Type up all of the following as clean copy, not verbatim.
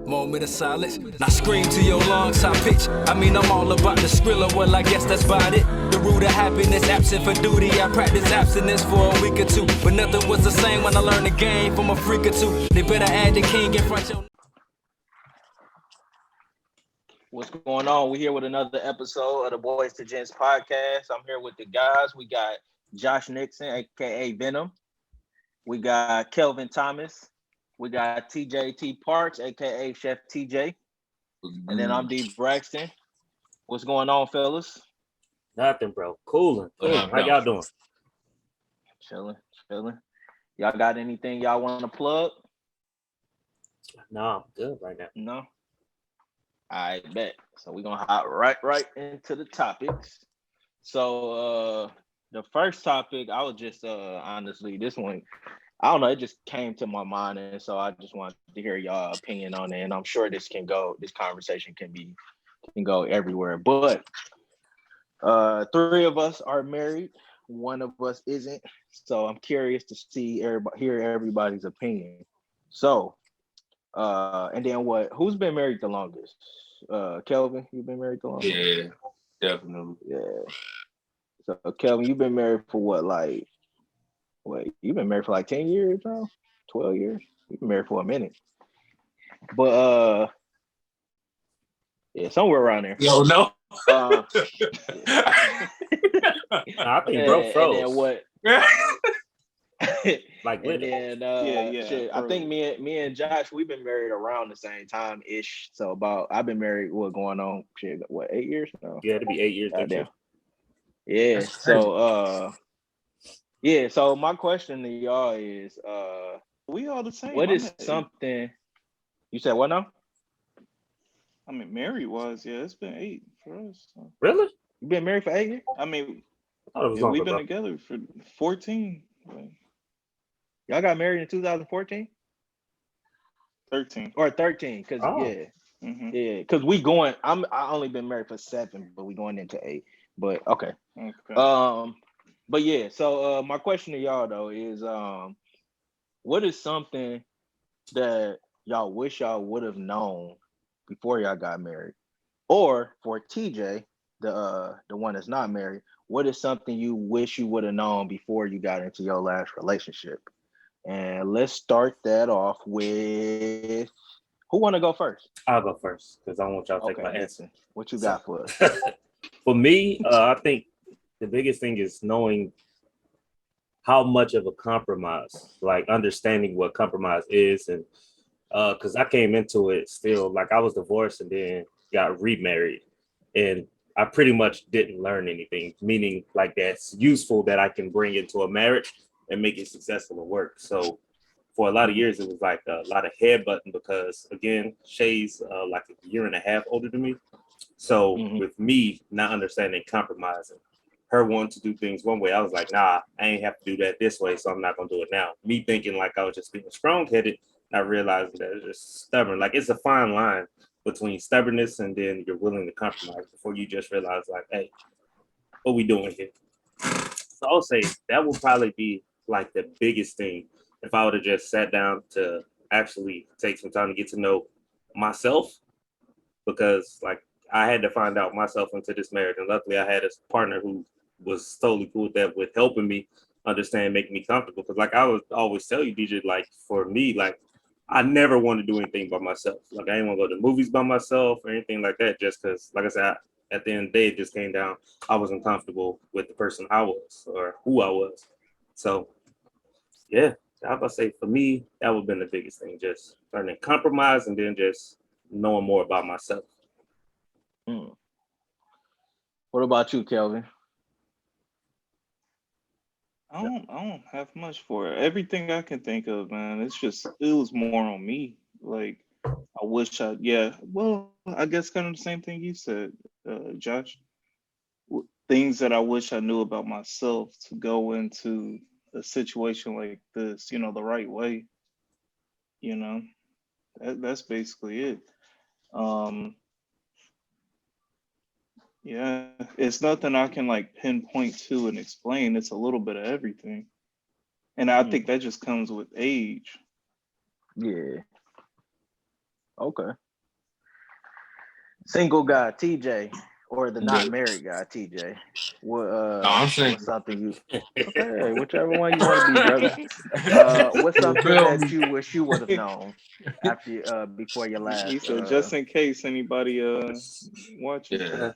Moment of silence, now scream to your lungs, high pitch. I mean, I'm all about the skrilla, well, I guess that's about it. The root of happiness, absent for duty. I practiced abstinence for a week or two, but nothing was the same when I learned the game from a freak or two. They better add the king in front of. What's going on? We're here with another episode of the Boys to Gents podcast. I'm here with the guys. We got Josh Nixon, aka Venom. We got Kelvin Thomas. We got TJ Parks, aka Chef TJ. And then I'm D Braxton. What's going on, fellas? Nothing, bro. Cooling. How y'all doing? Chilling. Y'all got anything y'all want to plug? No, I'm good right now. No? I bet. So we're gonna hop right into the topics. So the first topic, I was just honestly, this one, I don't know, it just came to my mind, and so I just wanted to hear y'all opinion on it. And I'm sure this conversation can go everywhere. But three of us are married, one of us isn't. So I'm curious to hear everybody's opinion. So and then who's been married the longest? Kelvin, you've been married the longest? Yeah, definitely. Yeah. So Kelvin, you've been married for you've been married for like 10 years now? 12 years? You've been married for a minute. But yeah, somewhere around there. Yo, no. I think bro froze. And then what? Like, and then shit, I think me and Josh, we've been married around the same time ish. So I've been married, going on 8 years now? Yeah, it'll be 8 years. Yeah. So so my question to y'all is we all the same. What is something you said? What now? I mean, married was, it's been 8 for us. So. Really? You been married for 8 years? I mean, we've been together for 14. Y'all got married in 2014? 13. Or 13, because because I only been married for 7, but we going into 8. But okay. But yeah, so my question to y'all though is what is something that y'all wish y'all would have known before y'all got married? Or for TJ, the one that's not married, what is something you wish you would have known before you got into your last relationship? And let's start that off with who want to go first? I'll go first because I want y'all to take my answer. What you got for us? For me, I think the biggest thing is knowing how much of a compromise, like understanding what compromise is. And because I came into it still, like I was divorced and then got remarried. And I pretty much didn't learn anything, meaning like that's useful that I can bring into a marriage and make it successful and work. So for a lot of years, it was like a lot of headbutting because, again, Shay's like a year and a half older than me. So with me not understanding compromising, her wanting to do things one way, I was like, nah, I ain't have to do that this way, so I'm not going to do it now. Me thinking like I was just being strong-headed, I realized that it's just stubborn. Like it's a fine line between stubbornness and then you're willing to compromise before you just realize like, hey, what we doing here? So I'll say that will probably be like the biggest thing if I would have just sat down to actually take some time to get to know myself, because like I had to find out myself into this marriage, and luckily I had a partner who was totally cool with that, with helping me understand, making me comfortable. Because like I would always tell you, DJ, like for me, like I never want to do anything by myself. Like I didn't want to go to movies by myself or anything like that, just because, like I said, at the end of the day, it just came down. I wasn't comfortable with the person I was or who I was. So, yeah, I was about to say for me, that would have been the biggest thing, just learning compromise and then just knowing more about myself. What about you, Kelvin? I don't have much for it. Everything I can think of, man, it was more on me. Like I wish I guess kind of the same thing you said, Josh. Things that I wish I knew about myself to go into a situation like this, the right way. That's basically it. Yeah, it's nothing I can like pinpoint to and explain. It's a little bit of everything. And I think that just comes with age. Yeah. Okay. Single guy, TJ, or the Yeah. not married guy, TJ. What No, I'm what's single. something you okay, whichever one you want to be, brother. What's You something feel that me? you wish you would have known after before your He last said just in case anybody watching. Yeah.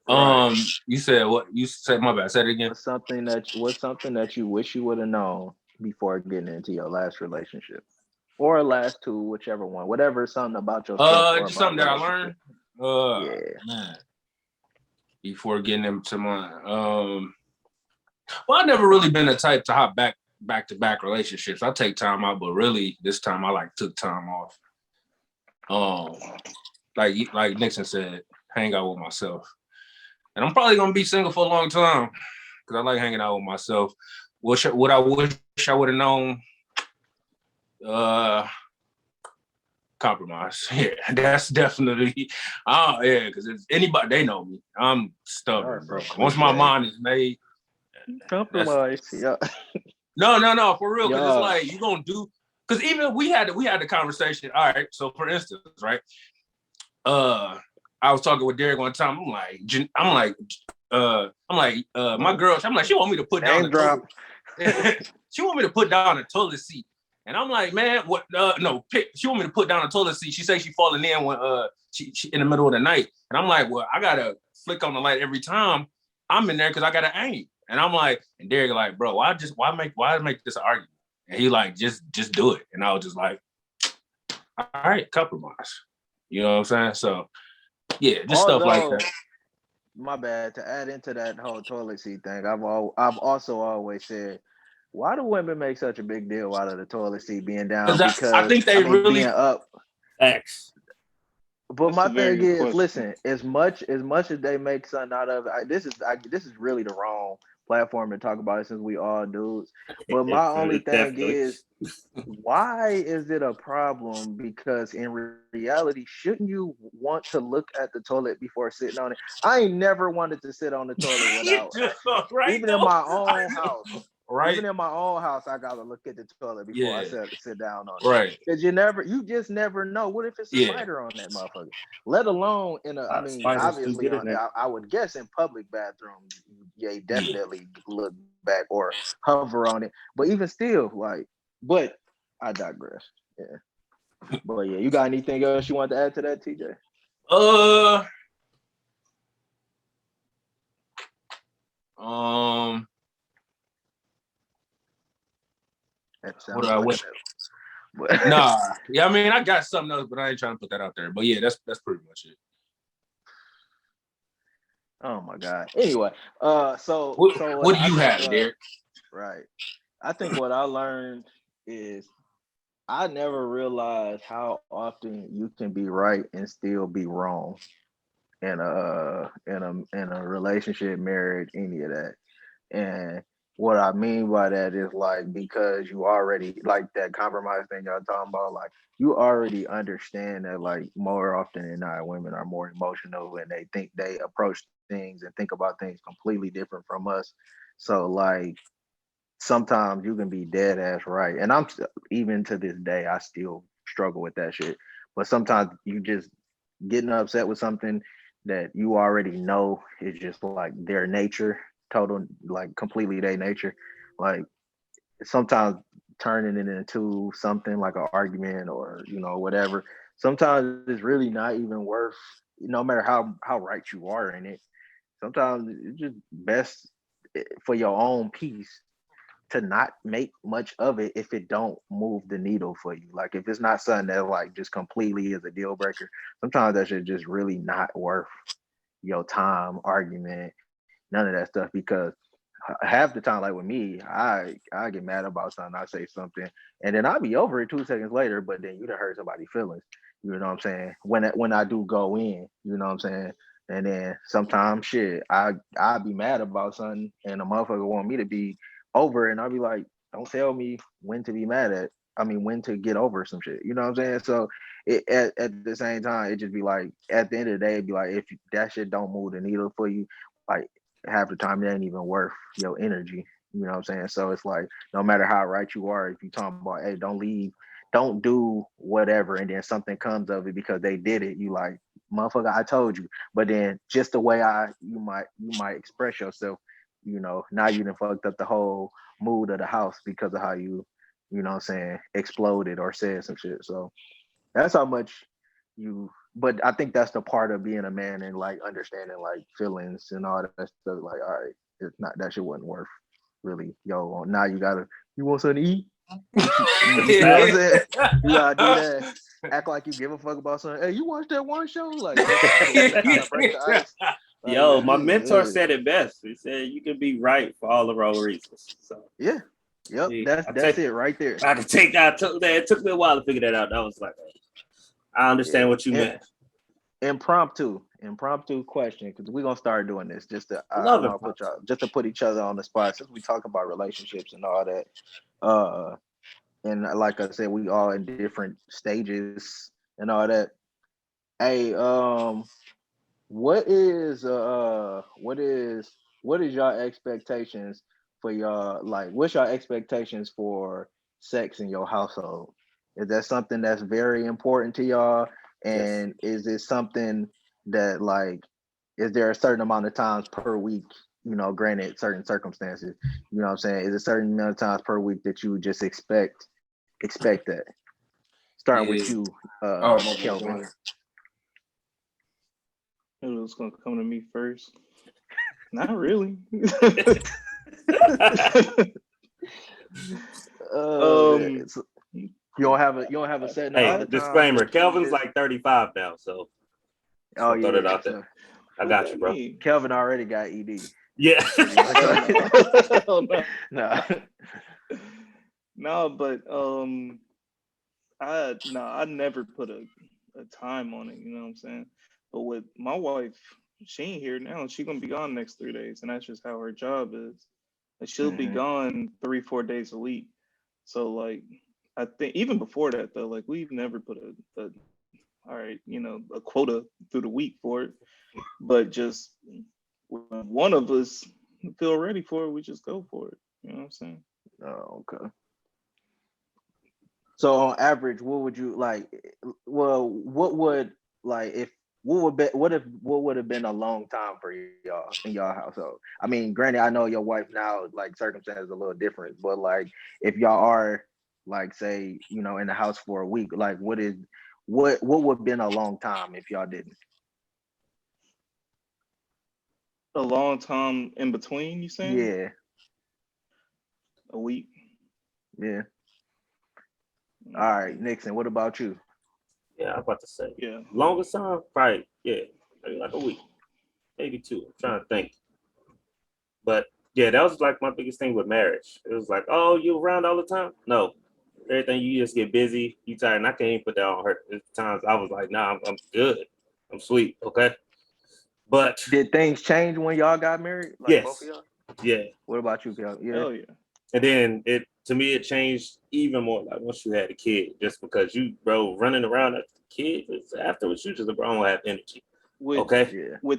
right. You said what? You said my bad. Say it again. What's something that you wish you would have known before getting into your last relationship? Or last two, whichever one. Whatever something about yourself or Just about something a that I relationship. learned. Yeah. Man, before getting into mine. Well, I've never really been the type to hop back to back relationships. I take time out, but really this time I like took time off. Like Nixon said, hang out with myself. And I'm probably gonna be single for a long time because I like hanging out with myself. What I wish I would have known, compromise. Yeah, that's definitely. Yeah, because if anybody they know me, I'm Y'all are stubborn, so bro. Once my cliche. mind is made, that's Compromise. Yeah. no, for real. Because it's Yeah. like you gonna do. Because even we had the conversation. All right, so for instance, right, I was talking with Derek one time. My girl. I'm like, she want me to put down Name the drop. toilet. She want me to put down the toilet seat, and I'm like, man, what? No, she want me to put down the toilet seat. She says she falling in when she in the middle of the night, and I'm like, well, I gotta flick on the light every time I'm in there because I gotta aim. And I'm like, and Derek like, bro, why make this an argument? And he like, just do it. And I was just like, all right, compromise. You know what I'm saying? So yeah, just stuff like Although, that. my bad, to add into that whole toilet seat thing, I've also always said, why do women make such a big deal out of the toilet seat being down? Because I Because think I they mean being really up. X. But That's my a very thing good is, question. listen, as much as they make something out of it, this is really the wrong platform to talk about it since we all dudes. But my only thing Definitely. is, why is it a problem? Because in reality, shouldn't you want to look at the toilet before sitting on it? I ain't never wanted to sit on the toilet you without, just right even in though. my I own know. house. Right? Even in my own house, I gotta look at the toilet before I Yeah. sit down on it. Right. Cause you just never know. What if it's a Yeah. spider on that motherfucker? Let alone I mean, Spiders do obviously get in there. I would guess in public bathrooms, yeah, Yeah. definitely look back or hover on it. But even still, like, but I digress. Yeah. But yeah, you got anything else you want to add to that, TJ? Uh um That what do sounded I like a wish? no. But Nah. Yeah, I mean I got something else, but I ain't trying to put that out there. But yeah, that's pretty much it. oh my god. Anyway, so what What do I you think, have, Derek? right. I think what I learned is I never realized how often you can be right and still be wrong in a relationship, marriage, any of that. And what I mean by that is like because you already like that compromise thing y'all talking about, like you already understand that like more often than not, women are more emotional and they think they approach things and think about things completely different from us. So like sometimes you can be dead ass right. And even to this day, I still struggle with that shit. But sometimes you just getting upset with something that you already know is just like their nature, total, like completely their nature. Like sometimes turning it into something like an argument or, whatever. Sometimes it's really not even worth, no matter how right you are in it. Sometimes it's just best for your own peace to not make much of it if it don't move the needle for you. Like if it's not something that like just completely is a deal breaker, sometimes that shit just really not worth your time, argument, none of that stuff. Because half the time, like with me, I get mad about something, I say something, and then I'll be over it 2 seconds later. But then you done hurt somebody's feelings. You know what I'm saying? When I do go in, you know what I'm saying? And then sometimes shit, I be mad about something, and a motherfucker want me to be over, it, and I'll be like, don't tell me when to be mad at. I mean, when to get over some shit. You know what I'm saying? So at the same time, it just be like at the end of the day, it'd be like if that shit don't move the needle for you, like half the time it ain't even worth your energy. You know what I'm saying? So it's like no matter how right you are, if you talking about, hey, don't leave don't do whatever, and then something comes of it because they did it. You like, motherfucker, I told you. But then just the way you might express yourself, now you done fucked up the whole mood of the house because of how you know what I'm saying, exploded or said some shit. So that's how much but I think that's the part of being a man and like understanding like feelings and all that stuff. Like, all right, it's not, that shit wasn't worth really. Yo, now you want something to eat? You know what I'm saying? You gotta do that. Act like you give a fuck about something. Hey, you watched that one show? Like, kinda break the ice. Like, Yo, my mentor said it best. He said you can be right for all the wrong reasons. So yeah. Yep, see, that's it right there. I can take that. It took me a while to figure that out. That was like, I understand what you meant. Impromptu question, because we're gonna start doing this just to just to put each other on the spot, since we talk about relationships and all that. And like I said, we all in different stages and all that. Hey, what is y'all expectations for y'all? Like, what's y'all expectations for sex in your household? Is that something that's very important to y'all? And is it something that, like, is there a certain amount of times per week? Granted certain circumstances, you know what I'm saying? Is a certain amount of times per week that you would just expect that? Starting with you, Kelvin. It was gonna come to me first. Not really. You don't have a set Hey, disclaimer: Kelvin's like 35 now, so throw that out there. I got you, bro. Kelvin already got ED. Yeah. No, but I never put a time on it. You know what I'm saying? But with my wife, she ain't here now. She gonna be gone next 3 days, and that's just how her job is. Like, she'll be gone 3-4 days a week. So like, I think even before that though, like, we've never put a all right, a quota through the week for it. But just when one of us feel ready for it, we just go for it. You know what I'm saying? Oh, okay. So on average, what would you like? Well, what would have been a long time for y'all in y'all household? I mean, granted, I know your wife now, like, circumstances a little different, but like, if y'all are, like, say, in the house for a week, like, what would have been a long time if y'all didn't? A long time in between, you saying? Yeah. A week. Yeah. All right, Nixon, what about you? Yeah, I'm about to say. Yeah. Longest time, probably, maybe like a week, maybe 2. I'm trying to think. But yeah, that was like my biggest thing with marriage. It was like, oh, you around all the time? No. Everything, you just get busy, you tired, and I can't even put that on her. There's times I was like, nah, I'm good. I'm sweet, okay? But did things change when y'all got married? Like, yes. Both of y'all? Yeah. What about you, Kel? Yeah. Hell yeah. And then it changed even more like once you had a kid, just because you, bro, running around after the kid, afterwards you just, bro, don't have energy. With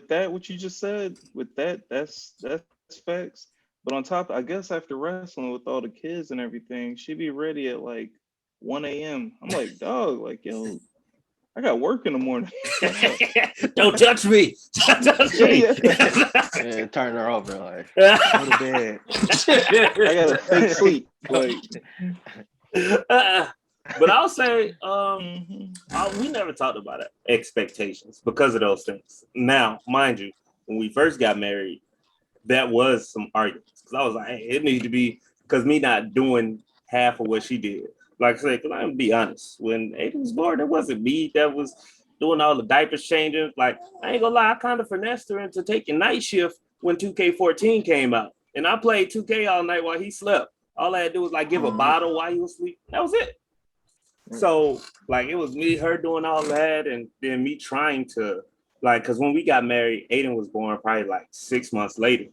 that, what you just said, with that's facts. But on top, I guess after wrestling with all the kids and everything, she'd be ready at like 1 a.m. I'm like, dog, like, yo, I got work in the morning. Don't touch me. Don't touch me. Yeah, turn her over, like, go to bed. I got a fake sleep. Like, but I'll say, we never talked about expectations because of those things. Now, mind you, when we first got married, that was some arguments, because I was like, hey, it needs to be, because me not doing half of what she did. Like I said, because I'm gonna be honest, when Aiden was born, it wasn't me that was doing all the diapers changing. Like, I ain't gonna lie, I kind of finessed her into taking night shift when 2K14 came out, and I played 2K all night while he slept. All I had to do was like give a bottle while he was asleep. That was it. So like, it was me, her doing all that, and then me trying to, like, because when we got married, Aiden was born probably like 6 months later.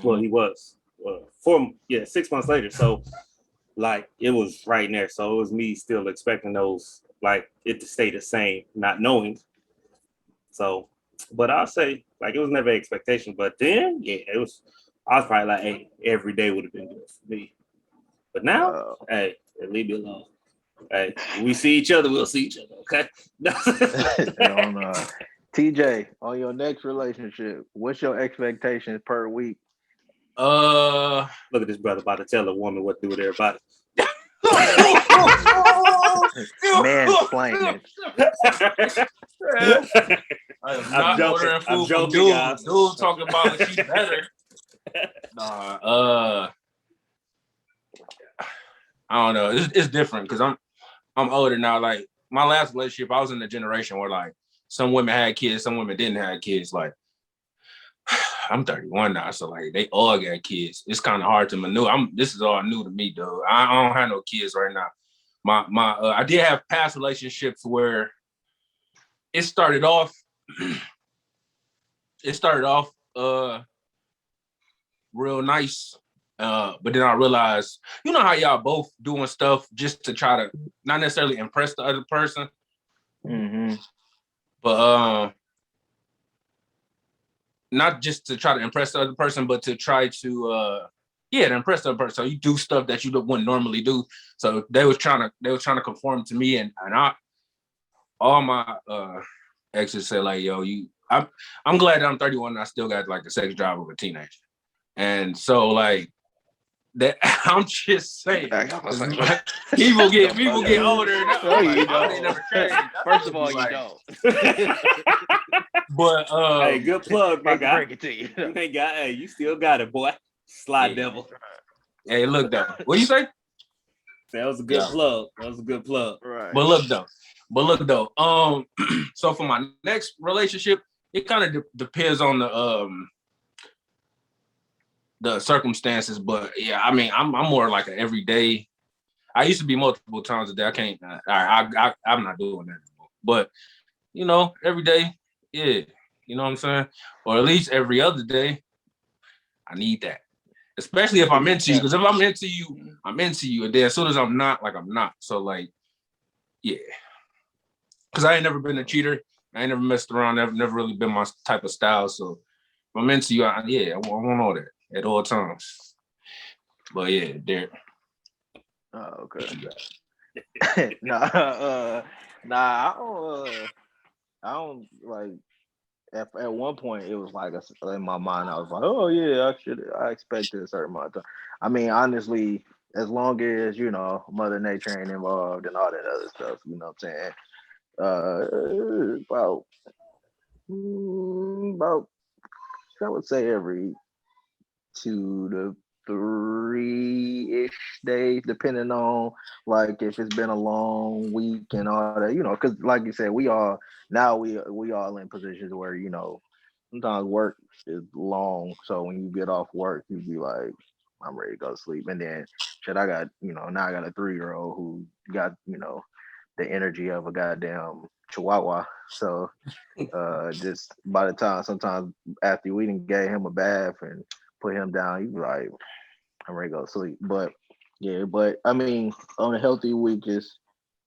Well, he was 6 months later. So like, it was right in there. So it was me still expecting those, like, it to stay the same, not knowing. So, but I'll say, like, it was never an expectation. But then, yeah, it was. I was probably like, hey, every day would have been good for me. But now, hey, leave me alone. Hey, we see each other, we'll see each other. Okay. TJ, on your next relationship, what's your expectations per week? Look at this brother about to tell a woman what to do with everybody. Mansplaining. I am not ordering food from dude. Guys. Dude talking about like she's better. I don't know. It's different because I'm older now. Like my last relationship, I was in the generation where like some women had kids, some women didn't have kids. Like I'm 31 now, so like they all got kids. It's kind of hard to maneuver. This is all new to me, though. I don't have no kids right now. I did have past relationships where it started off. Real nice, but then I realized, you know how y'all both doing stuff just to try to not necessarily impress the other person, but not just to try to impress the other person, but to try to to impress the other person. So you do stuff that you wouldn't normally do. So they was trying to conform to me, and all my exes said like, yo, I'm glad that I'm 31 and I still got like the sex drive of a teenager. And so like that, I'm just saying, people get older. They never change. First of all, you don't. But hey, good plug, my guy. Break it to you. You still got it, boy. Slide devil. Hey, look though. What you say? That was a good plug. Right. But look though. So for my next relationship, it kind of depends on the circumstances, but yeah, I mean, I'm more like an everyday. I used to be multiple times a day. I can't. I'm not doing that anymore. But you know, every day, yeah, you know what I'm saying, or at least every other day. I need that, especially if I'm into you. Because if I'm into you, I'm into you, and then as soon as I'm not, like I'm not. So like, yeah, because I ain't never been a cheater. I ain't never messed around. Never really been my type of style. So if I'm into you, I want all that at all times. But yeah, there. Oh, okay. I don't like. At one point, it was like in my mind, I was like, "Oh yeah, I expected a certain amount of time." I mean, honestly, as long as Mother Nature ain't involved and all that other stuff, you know what I'm saying? About I would say every 2 to 3-ish days, depending on like if it's been a long week and all that, because like you said, we all in positions where sometimes work is long, so when you get off work, you be like, I'm ready to go to sleep, and then shit, I got now I got a 3-year-old who got the energy of a goddamn chihuahua, so just by the time sometimes after we done gave him a bath and put him down, you be like, I'm ready to go to sleep. But yeah, I mean, on a healthy week, is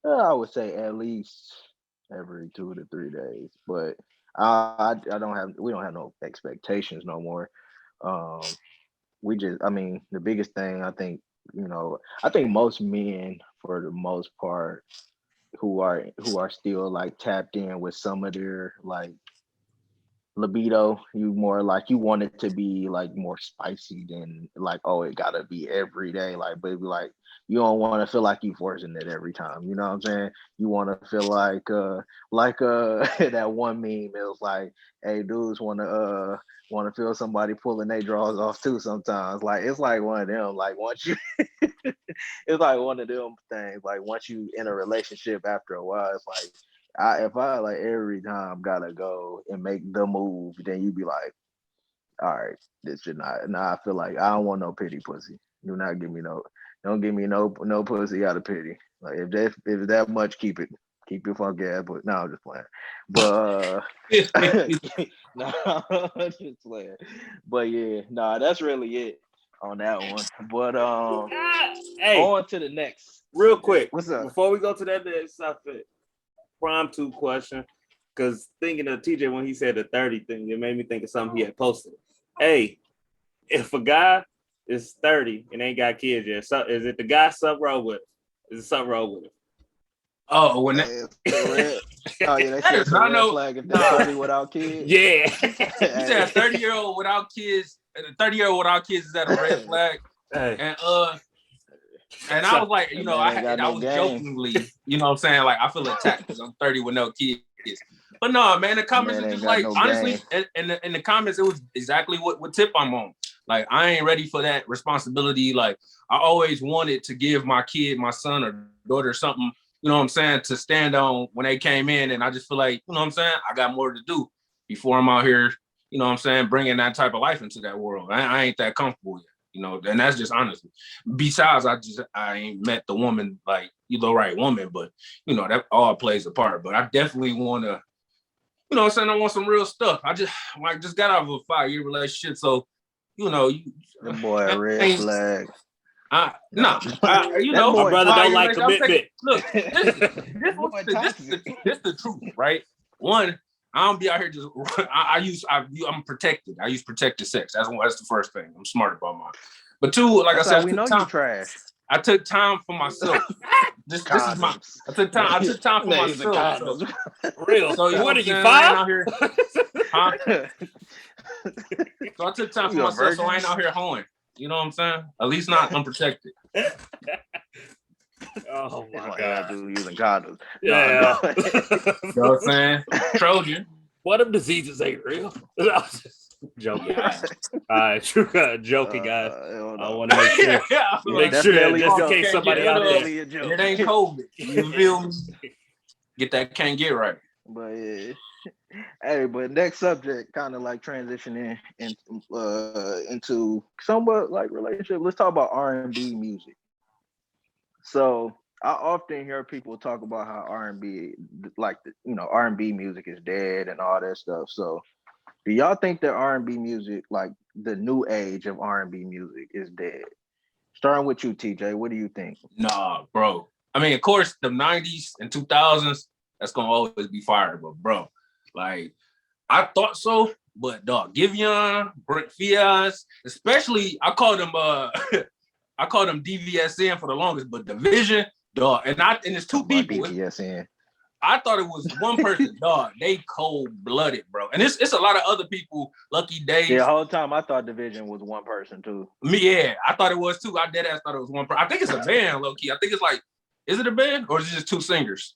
I would say at least every 2 to 3 days. But we don't have no expectations no more. The biggest thing I think, most men for the most part who are still like tapped in with some of their like libido, you more like you want it to be like more spicy than like, oh, it gotta be every day, like, baby, like you don't want to feel like you forcing it every time, you know what I'm saying? You want to feel like that one meme, it was like, hey, dudes want to feel somebody pulling their drawers off too sometimes. Like it's like one of them, like once you it's like one of them things, like once you in a relationship after a while, it's like if I like every time gotta go and make the move, then you be like, all right, this should not. Now I feel like I don't want no pity pussy. Don't give me no pussy out of pity. Like if that much, keep your funky ass. But no, I'm just playing. But no, just playing. But yeah, that's really it on that one. But hey, on to the next. Real quick, what's up? Before we go to that next topic, prime 2 question, because thinking of TJ when he said the 30 thing, it made me think of something he had posted. Hey, if a guy is 30 and ain't got kids yet, is it the guy something wrong with him? Is it something wrong with him? Oh, when It's red. Oh yeah, they That say is it's a not red no- flag if they're 30 without kids. Yeah. you said a 30-year-old without kids, a 30-year-old without kids is that a red flag? Hey. And I was like, you know, Man ain't got no was game. jokingly, you know what I'm saying? Like, I feel attacked because I'm 30 with no kids. But no, man, the comments Man are ain't just got like, no honestly, game. in the comments, it was exactly what tip I'm on. Like, I ain't ready for that responsibility. Like, I always wanted to give my kid, my son or daughter something, you know what I'm saying, to stand on when they came in. And I just feel like, you know what I'm saying? I got more to do before I'm out here, you know what I'm saying, bringing that type of life into that world. I ain't that comfortable yet. You know, and that's just honestly. Besides, I ain't met the woman, like, the right woman, but you know, that all plays a part. But I definitely want to, you know what I'm saying, I want some real stuff. I just got out of a 5-year relationship. So, you know, The boy a red flag. you know, That boy My brother don't 5-year like relationship, commitment. look, this the truth, right? One, I don't be out here just. I'm protected. I use protected sex. That's the first thing. I'm smart about mine. But two, like That's I said, how we know you trash. I took time for myself. This is my. I took time for myself. So, Real. so you know What what are you, I'm saying? 5? I ain't out here. Huh? So So I took time for You a myself, so I virgin? ain't out here hoeing. You know what I'm saying? At least not unprotected. Oh It's my like, god. dude, using condoms. Yeah. No. You know what I'm saying? Trojan. What if diseases ain't real? Joking. Joking, guys. I want to make sure. Yeah, Make sure definitely just in a case joke. somebody out there. Definitely a joke. It ain't COVID. You feel me? Get that can't get right. But yeah. Hey, but next subject, kind of like transitioning into somewhat like relationship. Let's talk about R&B music. So I often hear people talk about how R&B, like R&B music is dead and all that stuff. So do y'all think that R&B music, like the new age of R&B music, is dead? Starting with you, TJ, what do you think? Nah, bro. I mean, of course, the 90s and 2000s, that's gonna always be fire, but bro, like I thought so, but dog, Giveon, Brent Fias, especially I call them I call them DVSN for the longest, but Division, dog, and it's two people. DVSN. I thought it was one person, dog. They cold-blooded, bro. And it's a lot of other people, Lucky Days. Yeah, the whole time I thought Division was one person too. Yeah, I thought it was too. I dead ass thought it was one person. I think it's a band, low key. I think it's like, is it a band or is it just two singers?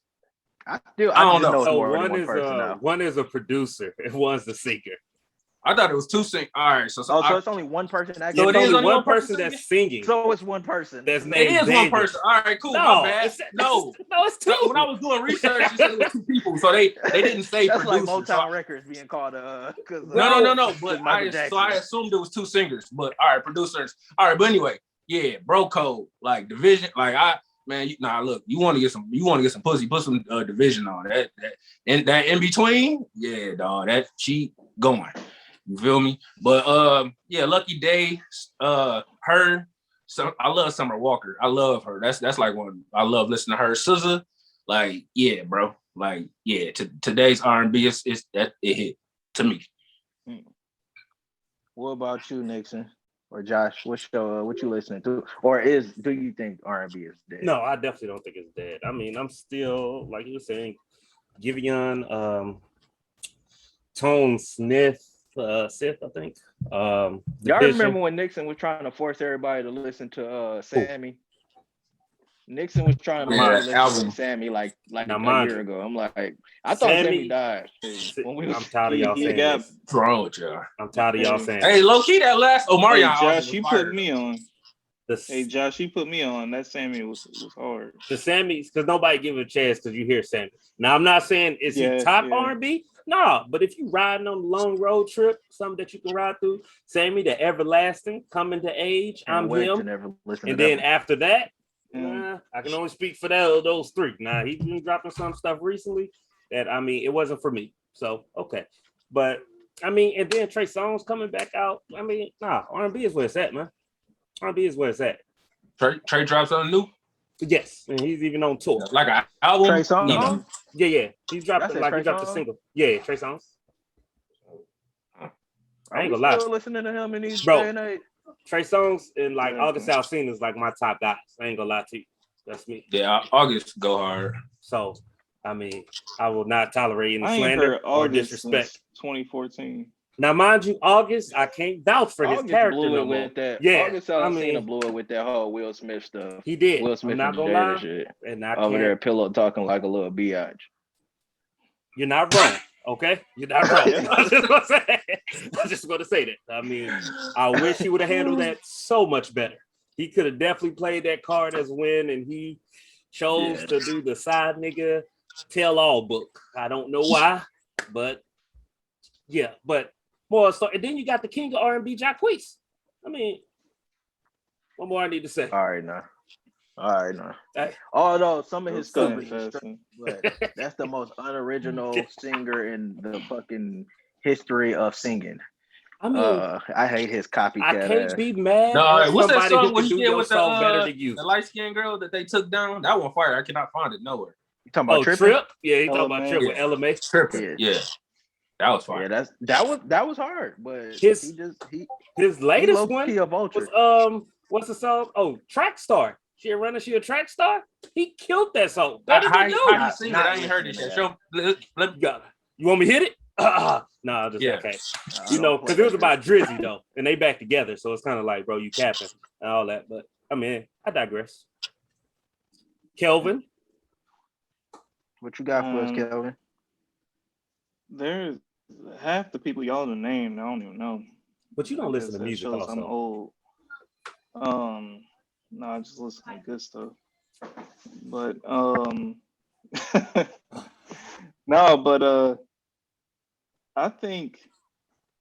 I don't know. So one is a producer and one's the singer. I thought it was two singers. All right, so it's only one person. So it is only one person that's singing. So it's one person. That's it is one person. All right, cool. No, my bad. It's two. When I was doing research, it said it was two people. So they didn't say that's producer. like Motown Records being called No. But I assumed it was two singers. But all right, producers. All right, but anyway, yeah, bro code, like Division, like look, you want to get some pussy, put some Division on that in between, yeah, dog, that she going. You feel me? But yeah, Lucky Day, her. So I love Summer Walker. I love her. That's like one I love listening to her. SZA, like yeah, bro. Like yeah. Today's R&B is that it hit to me. What about you, Nixon or Josh? What you listening to? Or do you think R&B is dead? No, I definitely don't think it's dead. I mean, I'm still like you were saying, Giveon, Tone Smith. Sith, I think. Y'all remember when Nixon was trying to force everybody to listen to Sammy? Nixon was trying to listen to Sammy like a year ago. I'm like, I thought Sammy died. I'm tired of y'all saying this. What's wrong with y'all? I'm tired of y'all saying. Hey, low key that last Omarion. Hey, Josh, you put me on. Hey, Josh, you put me on. That Sammy was hard. The Sammy's because nobody give it a chance because you hear Sammy. Now I'm not saying is he top R&B. No, but if you riding on a long road trip, something that you can ride through, Sammy, the Everlasting, Coming to Age, I'm him. And then after that, I can only speak for those three. Now he's been dropping some stuff recently that it wasn't for me. So okay, but and then Trey Songz coming back out. R&B is where it's at, man. R&B is where it's at. Trey dropped something new. Yes, and he's even on tour. Like an album? Trey Songz? Yeah. He's dropped he dropped a single. Yeah, Trey Songz. I ain't gonna lie. Still listening to him in these day and age? Trey Songz and like August Alsina is like my top guys. I ain't gonna lie to you. That's me. Yeah, August go hard. So, I mean, I will not tolerate any I ain't slander heard or August disrespect. since 2014. Now, mind you, August, I can't vouch for his August character blew no it more. with that. Yeah, August I Alsina mean, blew it with that whole Will Smith stuff. he did. Will I'm Smith not and gonna Jada lie, shit. and I Over can't. there, pillow talking like a little biatch. You're not wrong. Okay, you're not wrong. I'm just gonna say that. I mean, I wish he would have handled that so much better. He could have definitely played that card as win, and he chose to do the side nigga tell all book. I don't know why, but yeah, but more so. And then you got the king of R&B, Jacquees. I mean, what more I need to say? All right, now. Hey. Although some of his stuff Stupid is person. but that's the most unoriginal singer in the fucking history of singing. I mean, I hate his copycat. I can't ass. be mad No, at what's that somebody song who what can he do did your with song better than you. the light skinned girl that they took down? That one fire. I cannot find it nowhere. You talking about Oh, Trippin'? Trip? Yeah, he talking about LMA. Trip with LMA. Tripping. Yeah. That was fire. Yeah, that was hard, but His he latest low one key a vulture. was what's the song? Oh, Track Star. She a runner, she a track star. He killed that song better than you. How you seen it? I ain't heard it yet. Show, let me go. You want me to hit it? No, just okay. You know, because it was about Drizzy though, and they back together, so it's kind of like, bro, you capping and all that. But I mean, I digress. Kelvin, What you got for us, Kelvin? There's half the people y'all done named, I don't even know. but you don't listen to That music shows also. I'm old. No, I just listen to good stuff. But no, but I think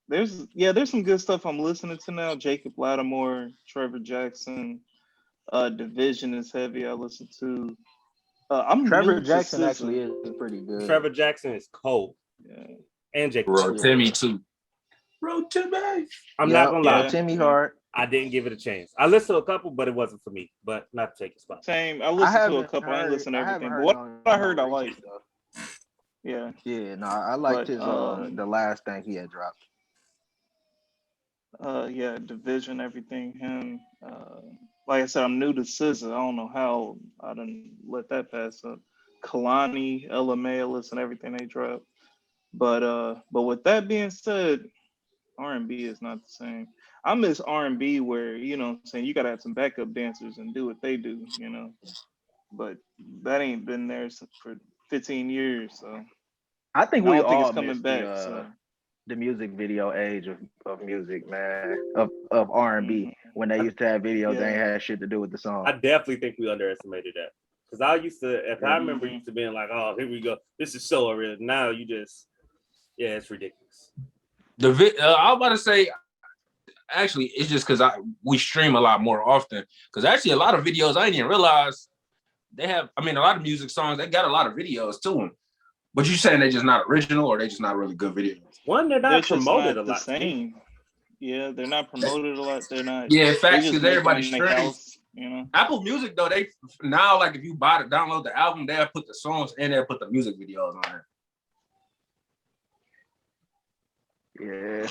there's some good stuff I'm listening to now. Jacob Lattimore, Trevor Jackson, Division is heavy. I listen to. Trevor Jackson actually is pretty good. Trevor Jackson is cold. Yeah. And Jacob. Bro, Timmy too. Bro, Timmy. I'm not gonna lie. Timmy hard. I didn't give it a chance. I listened to a couple, but it wasn't for me. But not to take a spot. Same. I listened to a couple. I ain't listened to everything. But what I heard, I like. Yeah. Yeah, no, I liked his the last thing he had dropped. Yeah, Division, everything. Him. Like I said, I'm new to SZA. I don't know how I didn't let that pass up. Kalani, LMA, listen to everything they drop. But with that being said, R&B is not the same. I miss R&B where, you know what I'm saying, you gotta have some backup dancers and do what they do, you know. But that ain't been there for 15 years, so I think we all it's coming back. The music video age of music, man, of R&B when they used to have videos that ain't had shit to do with the song. I definitely think we underestimated that because I used to, I remember used to being like, oh, here we go, this is so real. Now you just, it's ridiculous. I was about to say, actually, it's just because we stream a lot more often. Because actually, a lot of videos I didn't even realize they have. I mean, a lot of music songs they got a lot of videos to them. But you saying they're just not original or they just not really good videos? One, they're not promoted a lot. The same. Yeah, they're not promoted a lot. They're not. Yeah, facts because everybody streams. You know, Apple Music though, they now like if you download the album, they'll put the songs and they'll put the music videos on it. Yeah.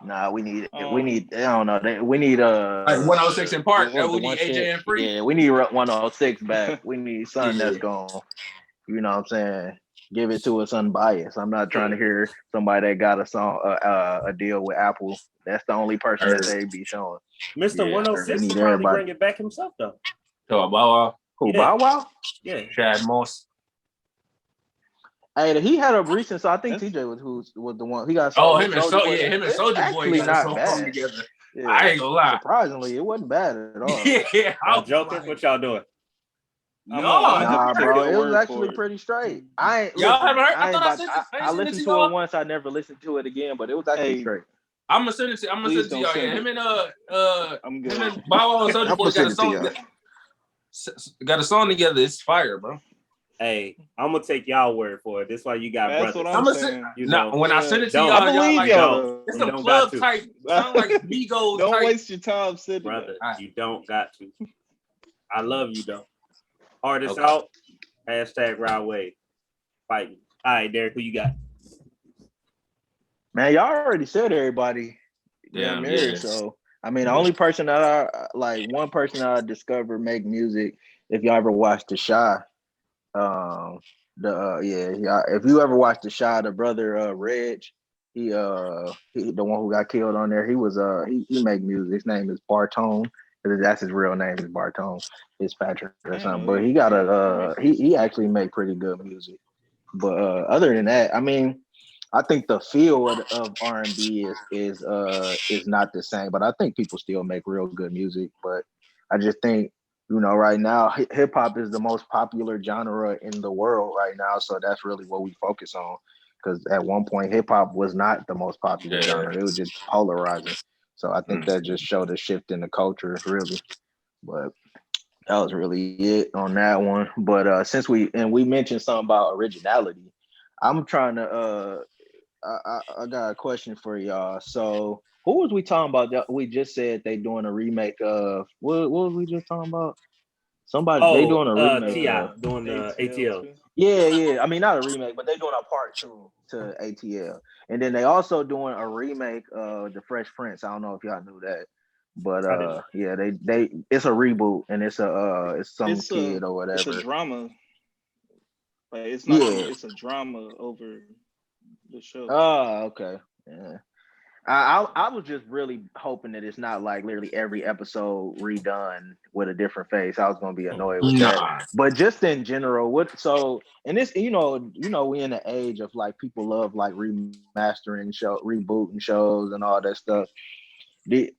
Nah, we need. I don't know. We need like 106 in Park. That we need AJ and Free. Yeah, we need 106 back. We need something that's going. You know what I'm saying? Give it to us unbiased. I'm not trying to hear somebody that got a song, a deal with Apple. That's the only person that they be showing. Mr. 106 will probably bring it back himself though. So Bow Wow. Who, Bow Wow? Yeah. Chad Moss. Hey, he had a recent. So I think TJ was the one. He got. Him and Soulja Boy got a song together. Yeah. I ain't gonna lie. Surprisingly, it wasn't bad at all. Yeah, I'm joking. What y'all doing? Nah, bro, it was actually pretty straight. Y'all haven't heard? I listened to it once. I never listened to it again, but it was actually straight. I'm gonna send it to y'all. Yeah, him and I'm good. Him and Bow Wow and Soulja Boy got a song together. It's fire, bro. Hey, I'm gonna take y'all word for it. This is why you got brothers. What I'm saying. When I send it to y'all, I believe like, y'all. It's some club type. Sound like Migos. Don't waste your time sitting brother. there. You don't got to. I love you though. Hardest out. #Ride Wave. Fight me. All right, Derek, who you got? Man, y'all already said everybody. Yeah. So I mean, the only person that one person that I discovered make music. If y'all ever watched The Shy, Yeah. If you ever watched the Shy, the brother Reg, he the one who got killed on there. He was he make music. His name is Bartone. That's his real name is Bartone Fitzpatrick or I something. know But he got he actually make pretty good music. But other than that, I mean, I think the feel of R&B is not the same. But I think people still make real good music. But I just think right now hip hop is the most popular genre in the world right now. So that's really what we focus on. Because at one point, hip hop was not the most popular genre; it was just polarizing. So I think that just showed a shift in the culture, really. But that was really it on that one. But since we mentioned something about originality, I'm trying to I got a question for y'all. So who was we talking about? That we just said they doing a remake of what was we just talking about? Somebody they Oh, doing a remake Ti of doing the ATL ATL. too. yeah. I mean not a remake, but they doing a part two to ATL. And then they also doing a remake of The Fresh Prince. I don't know if y'all knew that. But I didn't know. yeah, they it's a reboot and it's some It's kid or a whatever. drama. Like it's not. Yeah. It's a drama over the show. Oh, okay. Yeah. I was just really hoping that it's not like literally every episode redone with a different face. I was gonna be annoyed with that. Nah. But just in general, and this we in the age of like people love like rebooting shows and all that stuff. The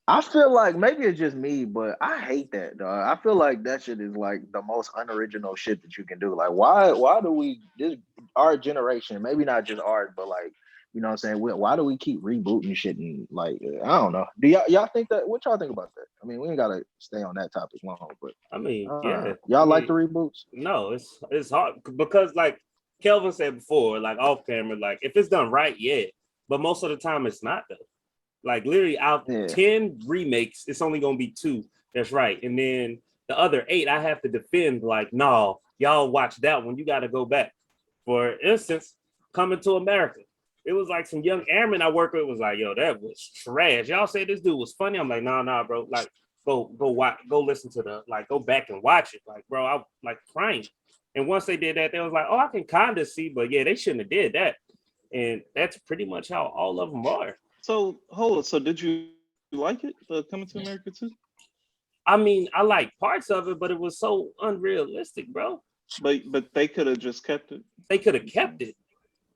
I feel like maybe it's just me, but I hate that, dog. I feel like that shit is like the most unoriginal shit that you can do. Like, why do we this our generation, maybe not just ours, but like, you know what I'm saying? Why do we keep rebooting shit and like I don't know. Do y'all think that what y'all think about that? I mean, we ain't gotta stay on that topic long, but I mean, yeah. I y'all like mean, the reboots? no, it's hard because like Kelvin said before, like off camera, like if it's done right, yeah. But most of the time it's not though. Like literally out Yeah. 10 remakes, it's only gonna be 2 that's right. And then the other 8 I have to defend, like, no, y'all watch that one. You gotta go back. For instance, Coming to America. It was like some young airman I work with was like, yo, that was trash. Y'all say this dude was funny. I'm like, nah, bro. Like, go watch, go listen to go back and watch it. Like, bro, I like crying. And once they did that, they was like, oh, I can kind of see, but yeah, they shouldn't have did that. And that's pretty much how all of them are. So hold on. So did you like it? Coming to America too? I mean, I like parts of it, but it was so unrealistic, bro. But they could have just kept it. They could have kept it,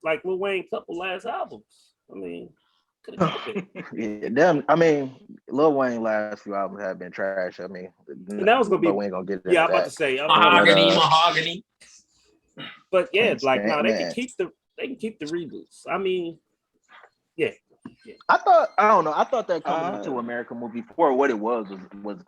like Lil Wayne couple last albums. I mean, could have kept it. Yeah, them. I mean, Lil Wayne last few albums have been trash. I mean, And that was gonna be, but we ain't gonna get into yeah, I'm about that. to say, Mahogany. but yeah, like no, they Man. can keep the reboots. I mean, yeah. I don't know. I thought that Coming to America movie for what it was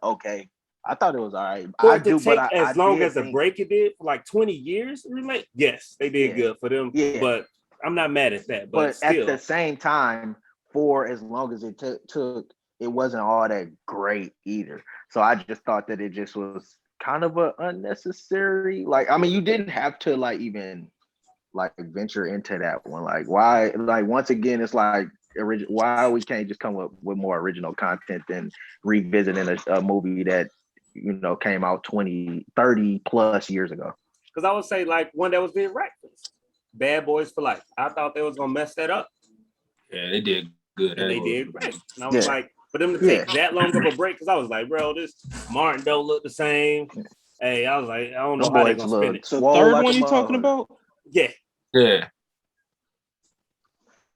okay. I thought it was all right. For I it to do, take but as I long did as a think, break it did for like 20 years remake, yes, they did good for them. Yeah. But I'm not mad at that. But at still, the same time, for as long as it took, it wasn't all that great either. So I just thought that it just was kind of a unnecessary. Like, I mean, you didn't have to like even like venture into that one. Like, why? Like, once again, it's like why we can't just come up with more original content than revisiting a movie that came out 20, 30 plus years ago. because I would say like one that was being reckless, Bad Boys for Life. I thought they was gonna mess that up. Yeah, they did good. And they did great. And I was like, for them to take Yeah. that long of a break, because I was like, bro, this Martin don't look the same. Hey, I was like, I don't know Them how they're boys gonna spin it. The swole third like one a you talking motherfucker. about? Yeah. Yeah.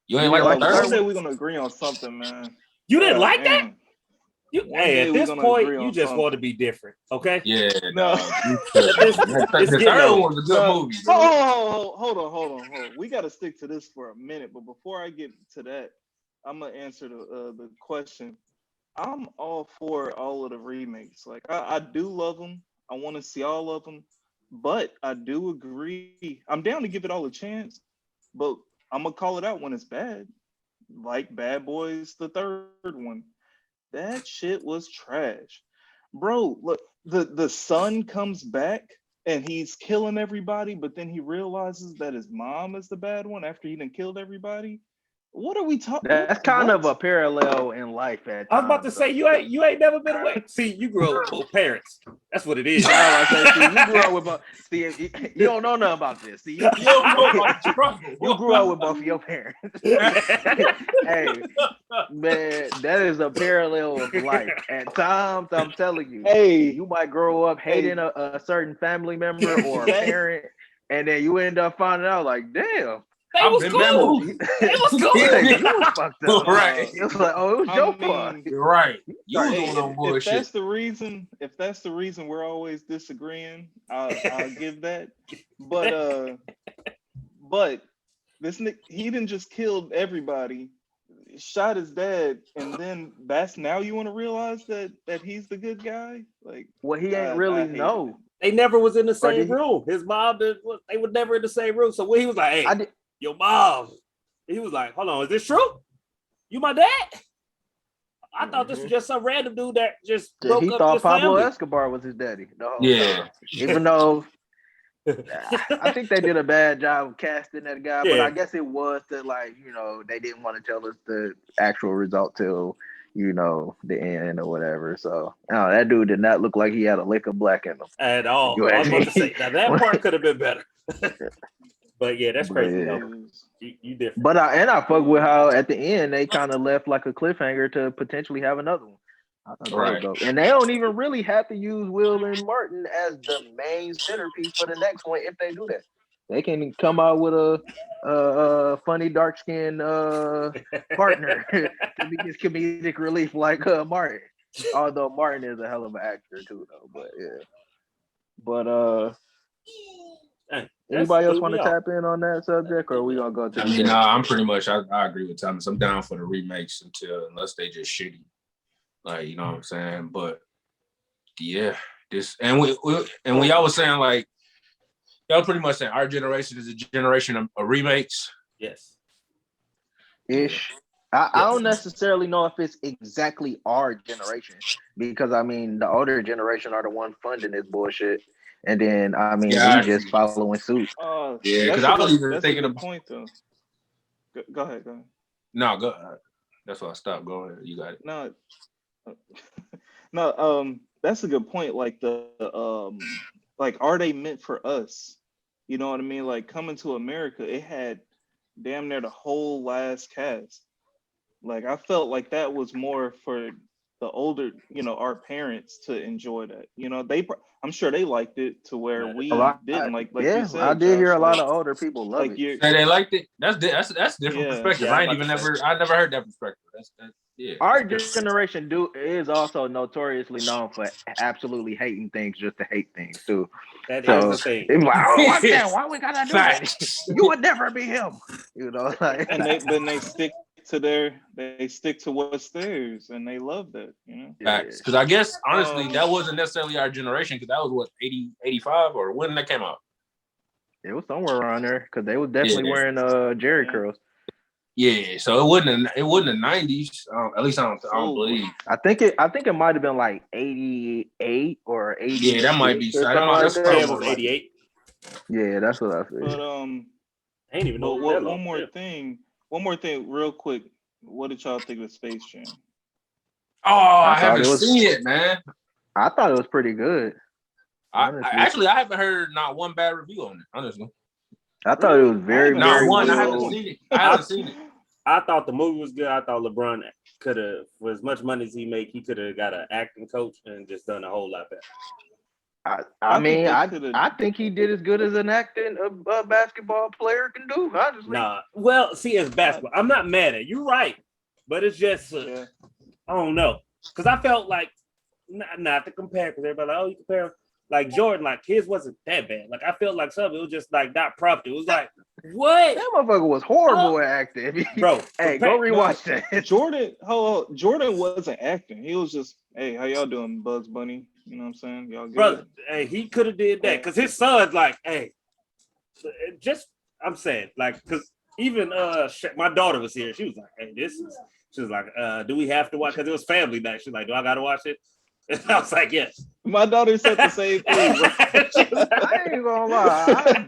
You ain't like the One third day one? we're gonna agree on something, man. You didn't like that? Damn. Hey, at we're this gonna point, agree you on just want to something. be different, okay? Yeah, No. It's The getting third old. one was a good movie. Bro. Hold on. We got to stick to this for a minute. But before I get to that, I'm gonna answer the question. I'm all for all of the remakes. Like I do love them. I want to see all of them. But I do agree. I'm down to give it all a chance. But I'm gonna call it out when it's bad. Like Bad Boys, the third one. That shit was trash. Bro, look, the son comes back and he's killing everybody, but then he realizes that his mom is the bad one after he done killed everybody. What are we talking? That's kind of a parallel in life at times. I was about to say you ain't never been away. See, you grew up with both parents. That's what it is. I say, see, you grew up with both. See, you don't know nothing about this. See, you don't know about the struggle. You grew up with both of your parents. Hey, man, that is a parallel of life. At times, I'm telling you, Hey, you might grow up hating a certain family member or a parent, and then you end up finding out like, damn. They was cool. It was cool. You was fucked up. Right. It was like, oh, it was your fault. You're right. You was Hey, doing on bullshit. if that's the reason we're always disagreeing, I'll give that. But this Nick, he didn't just killed everybody, shot his dad, and then that's now you want to realize that he's the good guy? Like, well, he ain't really know. They never was in the same room. His mom they were never in the same room. So when he was like, hey, your mom, he was like, hold on, is this true? You my dad? I thought this was just some random dude that just broke he up thought his Pablo family. Escobar was his daddy. Yeah. Even though I think they did a bad job of casting that guy, but I guess it was to they didn't want to tell us the actual result till the end or whatever. So that dude did not look like he had a lick of black in him at all. I was about to say that part could have been better. But yeah, that's crazy. You different. But I fuck with how at the end they kind of left like a cliffhanger to potentially have another one. I thought that was dope. And they don't even really have to use Will and Martin as the main centerpiece for the next one if they do that. They can come out with a funny dark skinned partner to be his comedic relief like Martin. Although Martin is a hell of an actor too, though. But yeah. But anybody else want to tap in on that subject, or are we gonna go to? I'm pretty much. I agree with Thomas. I'm down for the remakes unless they just shitty, like you know what I'm saying. But yeah, this and we y'all was saying like y'all pretty much saying our generation is a generation of remakes. Yes. Ish. I don't necessarily know if it's exactly our generation because the older generation are the one funding this bullshit. And then we just following suit. Because I was even thinking of point though. Go ahead. No, go ahead. That's why I stopped. Go ahead. You got it. No, that's a good point. Like like are they meant for us? You know what I mean? Like Coming to America, it had damn near the whole last cast. Like I felt like that was more for the older, our parents to enjoy that. I'm sure they liked it to where we didn't. Like you said, I did hear a lot of older people love it. They liked it. That's different perspective. I never heard that perspective. That's our generation is also notoriously known for absolutely hating things just to hate things too. That is the thing. It's like, I don't like that. Why we gotta do that? You would never be him. And they stick to what's theirs, and they love that. Facts. Because I guess honestly, that wasn't necessarily our generation. Because that was what 80, 85, or when that came out. It was somewhere around there because they was definitely wearing Jerry curls. Yeah, so it wasn't the 90s. At least I don't believe. I think it might have been like 88 or 80. Yeah, that might be. That's it was 88. Yeah, that's what I said. But I ain't even know. One more thing, real quick. What did y'all think of Space Jam? Oh, I haven't seen it, man. I thought it was pretty good. I haven't heard not one bad review on it. Honestly. I thought it was very one. Good. I haven't seen it. I thought the movie was good. I thought LeBron could have, for as much money as he make, he could have got an acting coach and just done a whole lot better. I think he did as good as an acting a basketball player can do. Honestly, nah. Well, see, as basketball, I'm not mad at it. You're right, but it's just I don't know, because I felt like not to compare, because everybody like, oh, you compare. Like Jordan, like his wasn't that bad. Like I felt like something, it was just like not prompted. It was like, what? That motherfucker was horrible at acting. Bro, hey, go rewatch that. Jordan wasn't acting. He was just, hey, how y'all doing, Bugs Bunny? You know what I'm saying? Y'all good? Brother, hey, he could have did that because his son's like, hey, just I'm saying, like, because even my daughter was here. She was like, hey, she was like, do we have to watch? Because it was family night. She's like, do I gotta watch it? And I was like, yes. My daughter said the same thing. I ain't gonna lie.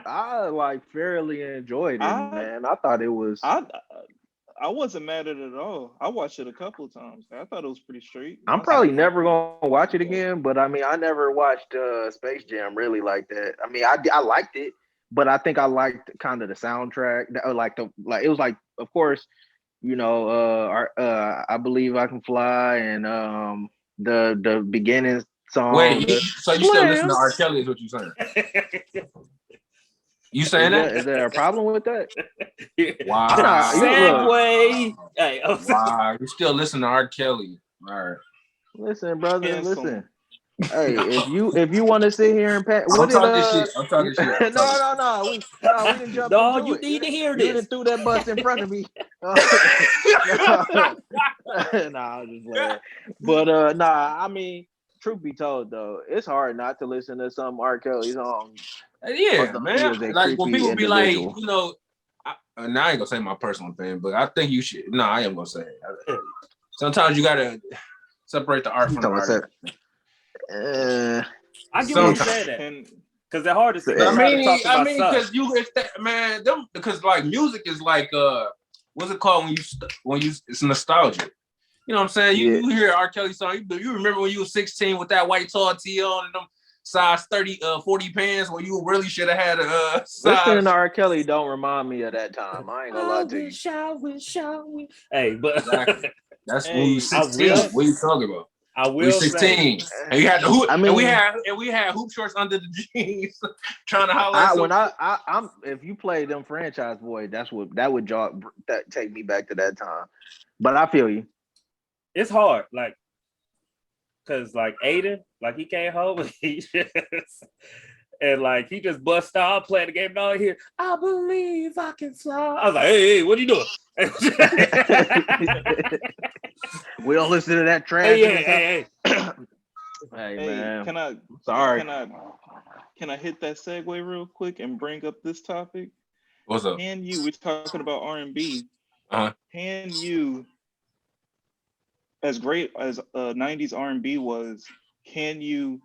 I like fairly enjoyed it, man. I thought it was. I wasn't mad at it at all. I watched it a couple of times. I thought it was pretty straight. I'm probably never gonna watch it again, but I mean, I never watched Space Jam really like that. I mean, I liked it, but I think I liked kind of the soundtrack. It was like, of course, I Believe I Can Fly, and the beginning song. Wait, so you still listen to R. Kelly? Is what you saying? You saying that? Is there a problem with that? Wow. Segue. Hey, wow. You still listen to R. Kelly? All right. Listen, brother. Listen. Hey, if you want to sit here and pat, I'm talking shit. No. We didn't jump no, into you it. need to hear You this. didn't threw that bus in front of me. Nah, I was just playing. But I mean, truth be told, though, it's hard not to listen to some R. Kelly songs. Yeah, man. Like when people be like, individual. now I ain't gonna say my personal opinion, but I think you should. No, I am gonna say it. Sometimes you gotta separate the art from the artist. I get what you say that, because they're hard to say. I mean, because like music is like what's it called when you it's nostalgic. You know what I'm saying? You hear R. Kelly song, you remember when you were 16 with that white tall tee on and them size 40 pants where you really should have had a size. Listening to R. Kelly don't remind me of that time. I ain't gonna lie to you. I wish. Hey, but exactly. That's when you 16. What are you talking about? I will 16. Say, and you had the hoop, and we had hoop shorts under the jeans, trying to holler. I'm if you play them Franchise Boys, that would take me back to that time. But I feel you. It's hard, like, cause like Aiden, like he came home and he just bust out playing the game down here. I believe I can fly. I was like, hey, what are you doing? We don't listen to that trash. Hey, man. Can I hit that segue real quick and bring up this topic? What's up? We're talking about R&B. Can you, as great as 90s R&B was, can you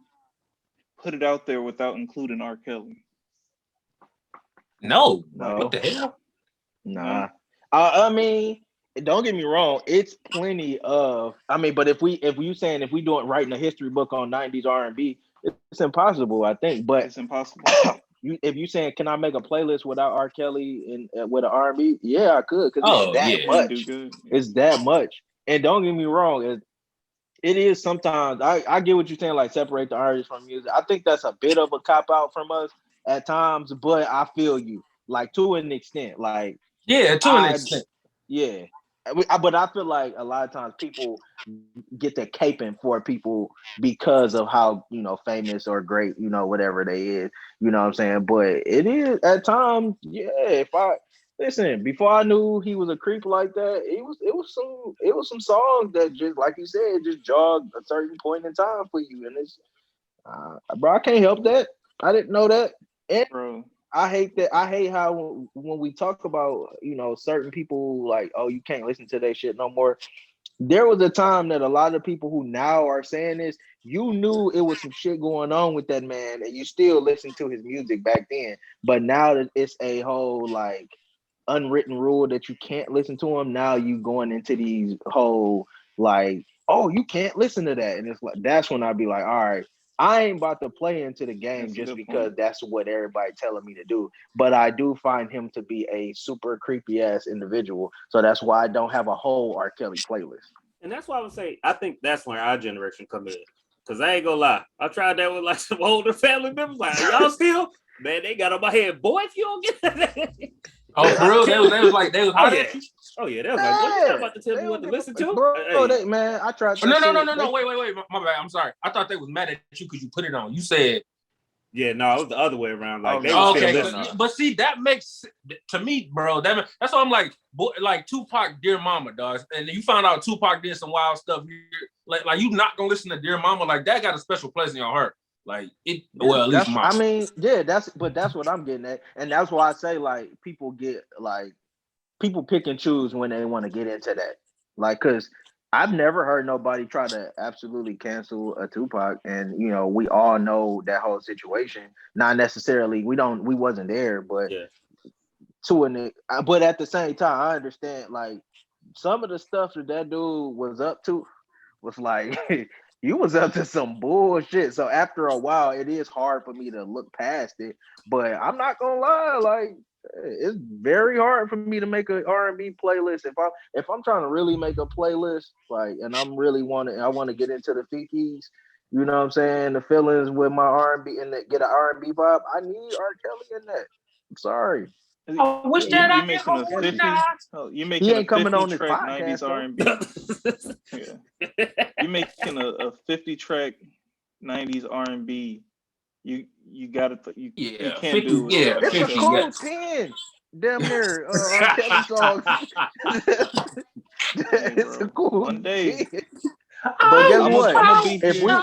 put it out there without including R. Kelly? No. What the hell? Nah. I mean, don't get me wrong. It's plenty of. I mean, but if we doing writing a history book on 90s R&B, it's impossible. I think, but it's impossible. If you saying, can I make a playlist without R. Kelly and with an R&B? Yeah, I could, because it's that much. It's that much. And don't get me wrong, it is sometimes. I get what you're saying, like separate the artist from music. I think that's a bit of a cop out from us at times, but I feel you, like to an extent, like. Yeah, to an extent. Yeah. But I feel like a lot of times people get their caping for people because of how, famous or great, whatever they is, you know what I'm saying? But it is at times, before I knew he was a creep like that, it was some songs that just, like you said, just jogged a certain point in time for you. And it's, bro, I can't help that. I didn't know that. And bro, I hate that. I hate how when we talk about, certain people like, oh, you can't listen to that shit no more. There was a time that a lot of people who now are saying this, you knew it was some shit going on with that man, and you still listened to his music back then. But now that it's a whole like unwritten rule that you can't listen to him, now you going into these whole like, oh, you can't listen to that, and it's like that's when I'd be like, all right. I ain't about to play into the game just because that's what everybody telling me to do. But I do find him to be a super creepy ass individual. So that's why I don't have a whole R. Kelly playlist. And that's why I would say, I think that's when our generation come in. Because I ain't gonna lie. I tried that with like some older family members. Like, y'all still? Man, they got on my head. Boy, if you don't get that. Oh, for real? They was hot at you? Oh, yeah. They was like, what you about to tell me what to listen to? Bro, man, I tried to. No. Wait. My bad. I'm sorry. I thought they was mad at you because you put it on. You said. Yeah, no, it was the other way around. Like, they was still listening. But see, that makes, to me, bro, that's why I'm like, like Tupac, Dear Mama, dog. And you found out Tupac did some wild stuff here. Like you not gonna listen to Dear Mama, like that got a special place in your heart. Like it, well, at least mine. I mean, yeah, that's what I'm getting at. And that's why I say, like, people pick and choose when they want to get into that. Like, because I've never heard nobody try to absolutely cancel a Tupac. And, we all know that whole situation. Not necessarily, we wasn't there, but but at the same time, I understand, like, some of the stuff that dude was up to was like you was up to some bullshit. So after a while, it is hard for me to look past it. But I'm not gonna lie, like it's very hard for me to make an R&B playlist. If I'm trying to really make a playlist, like, and I want to get into the fickies, you know what I'm saying, the feelings with my R&B and get an R&B vibe. I need R. Kelly in that. I'm sorry. I wish that I You're could making a hold 50. it. Oh, you're He making a ain't coming 50 on this track podcast, 90s though. R&B. Yeah. You're making a 50 track 90s R&B. You gotta you can't 50, do it. yeah, It's a 50, cool yes. 10. Damn near R. Kelly songs. It's a cool One day. 10. But guess what? I'ma be If we here.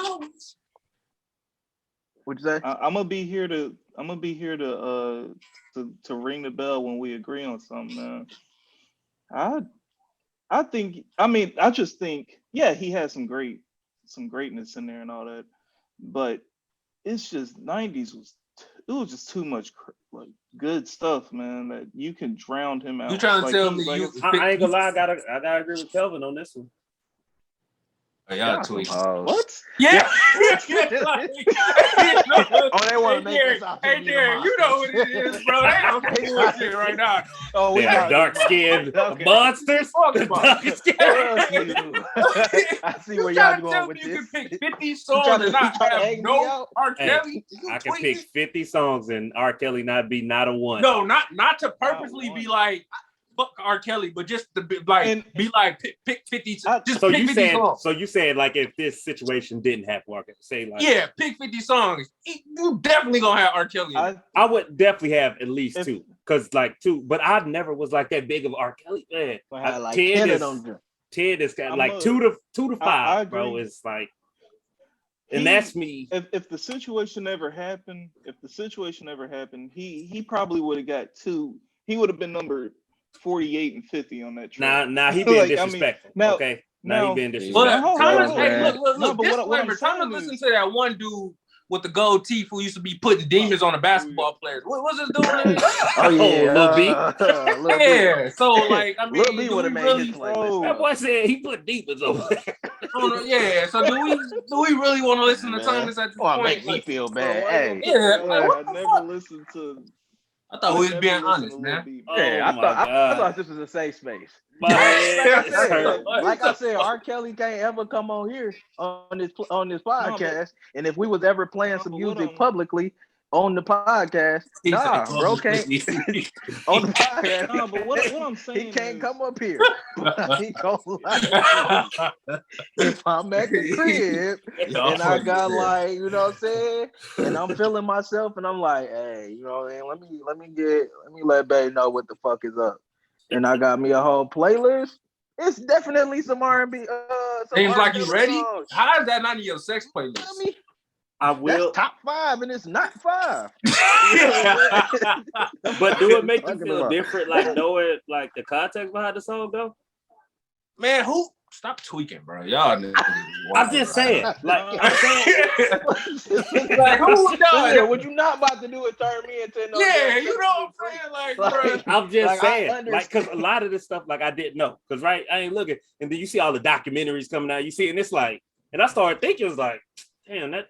What'd you say? I'm gonna be here to ring the bell when we agree on something, man. I just think, yeah, he has some greatness in there and all that, but it's just 90s was just too much like good stuff, man, that you can drown him out. You trying to tell me I ain't gonna lie, I gotta agree with Kelvin on this one. Y'all tweet. What? Yeah. Oh, they want to make us out to Hey, be Derek, the you know what it is, bro. They on some bullshit right now. Oh, we Yeah, got dark skinned Okay. monsters. Fuck I see where y'all going with you this. can pick 50 songs and not have no R. Kelly. I can pick 50 songs and R. Kelly not a one. No, not to purposely be like fuck R. Kelly, but just to be like pick 50. Just so pick you 50 said songs. so you said like if this situation didn't happen, R. Kelly, say like pick 50 songs. You definitely gonna have R. Kelly. I would definitely have at least two, because like two, but I never was like that big of R. Kelly fan. Like 10 is kind of like 2 to 5, bro. It's like, and that's me. If the situation ever happened, he probably would have got 2. He would have been number 48 and 50 on that track. Now he being disrespectful. Now he being disrespectful. Look, disclaimer. Thomas listened to that one dude with the gold teeth who used to be putting demons on the basketball players. What was this dude? Oh yeah, Lil B. Yeah. So like, I mean, Lil B would have made his playlist. That boy said he put demons over there. Yeah. So do we really want to listen to Thomas at this point? Make me feel bad. Hey. Yeah. Like, what I the never fuck? listened to. I thought we was being honest, man. Yeah, I thought this was a safe space. My head hurt. Like I said, R. Kelly can't ever come on here on this podcast. And if we was ever playing some music publicly on the podcast, bro can't on the podcast. No, but what I'm saying, he can't is, come up here. He gonna if I'm at the crib and I got like, you know what I'm saying, and I'm feeling myself, and I'm like, hey, you know what I mean? Let me let babe know what the fuck is up. And I got me a whole playlist. It's definitely some R&B. Seems like you ready. Songs. How is that not in your sex playlist? I will. That's top 5, and it's not 5. But do it make you feel different, like knowing like the context behind the song, though? Man, who? Stop tweaking, bro. Y'all. I'm just saying. Like, like who done? What you not about to do is turn me into no. Yeah, you know what I'm saying? Like bro. I'm just saying, like, because a lot of this stuff, like, I didn't know, because I ain't looking, and then you see all the documentaries coming out, you see, and it's like, and I started thinking, it was like, damn, that.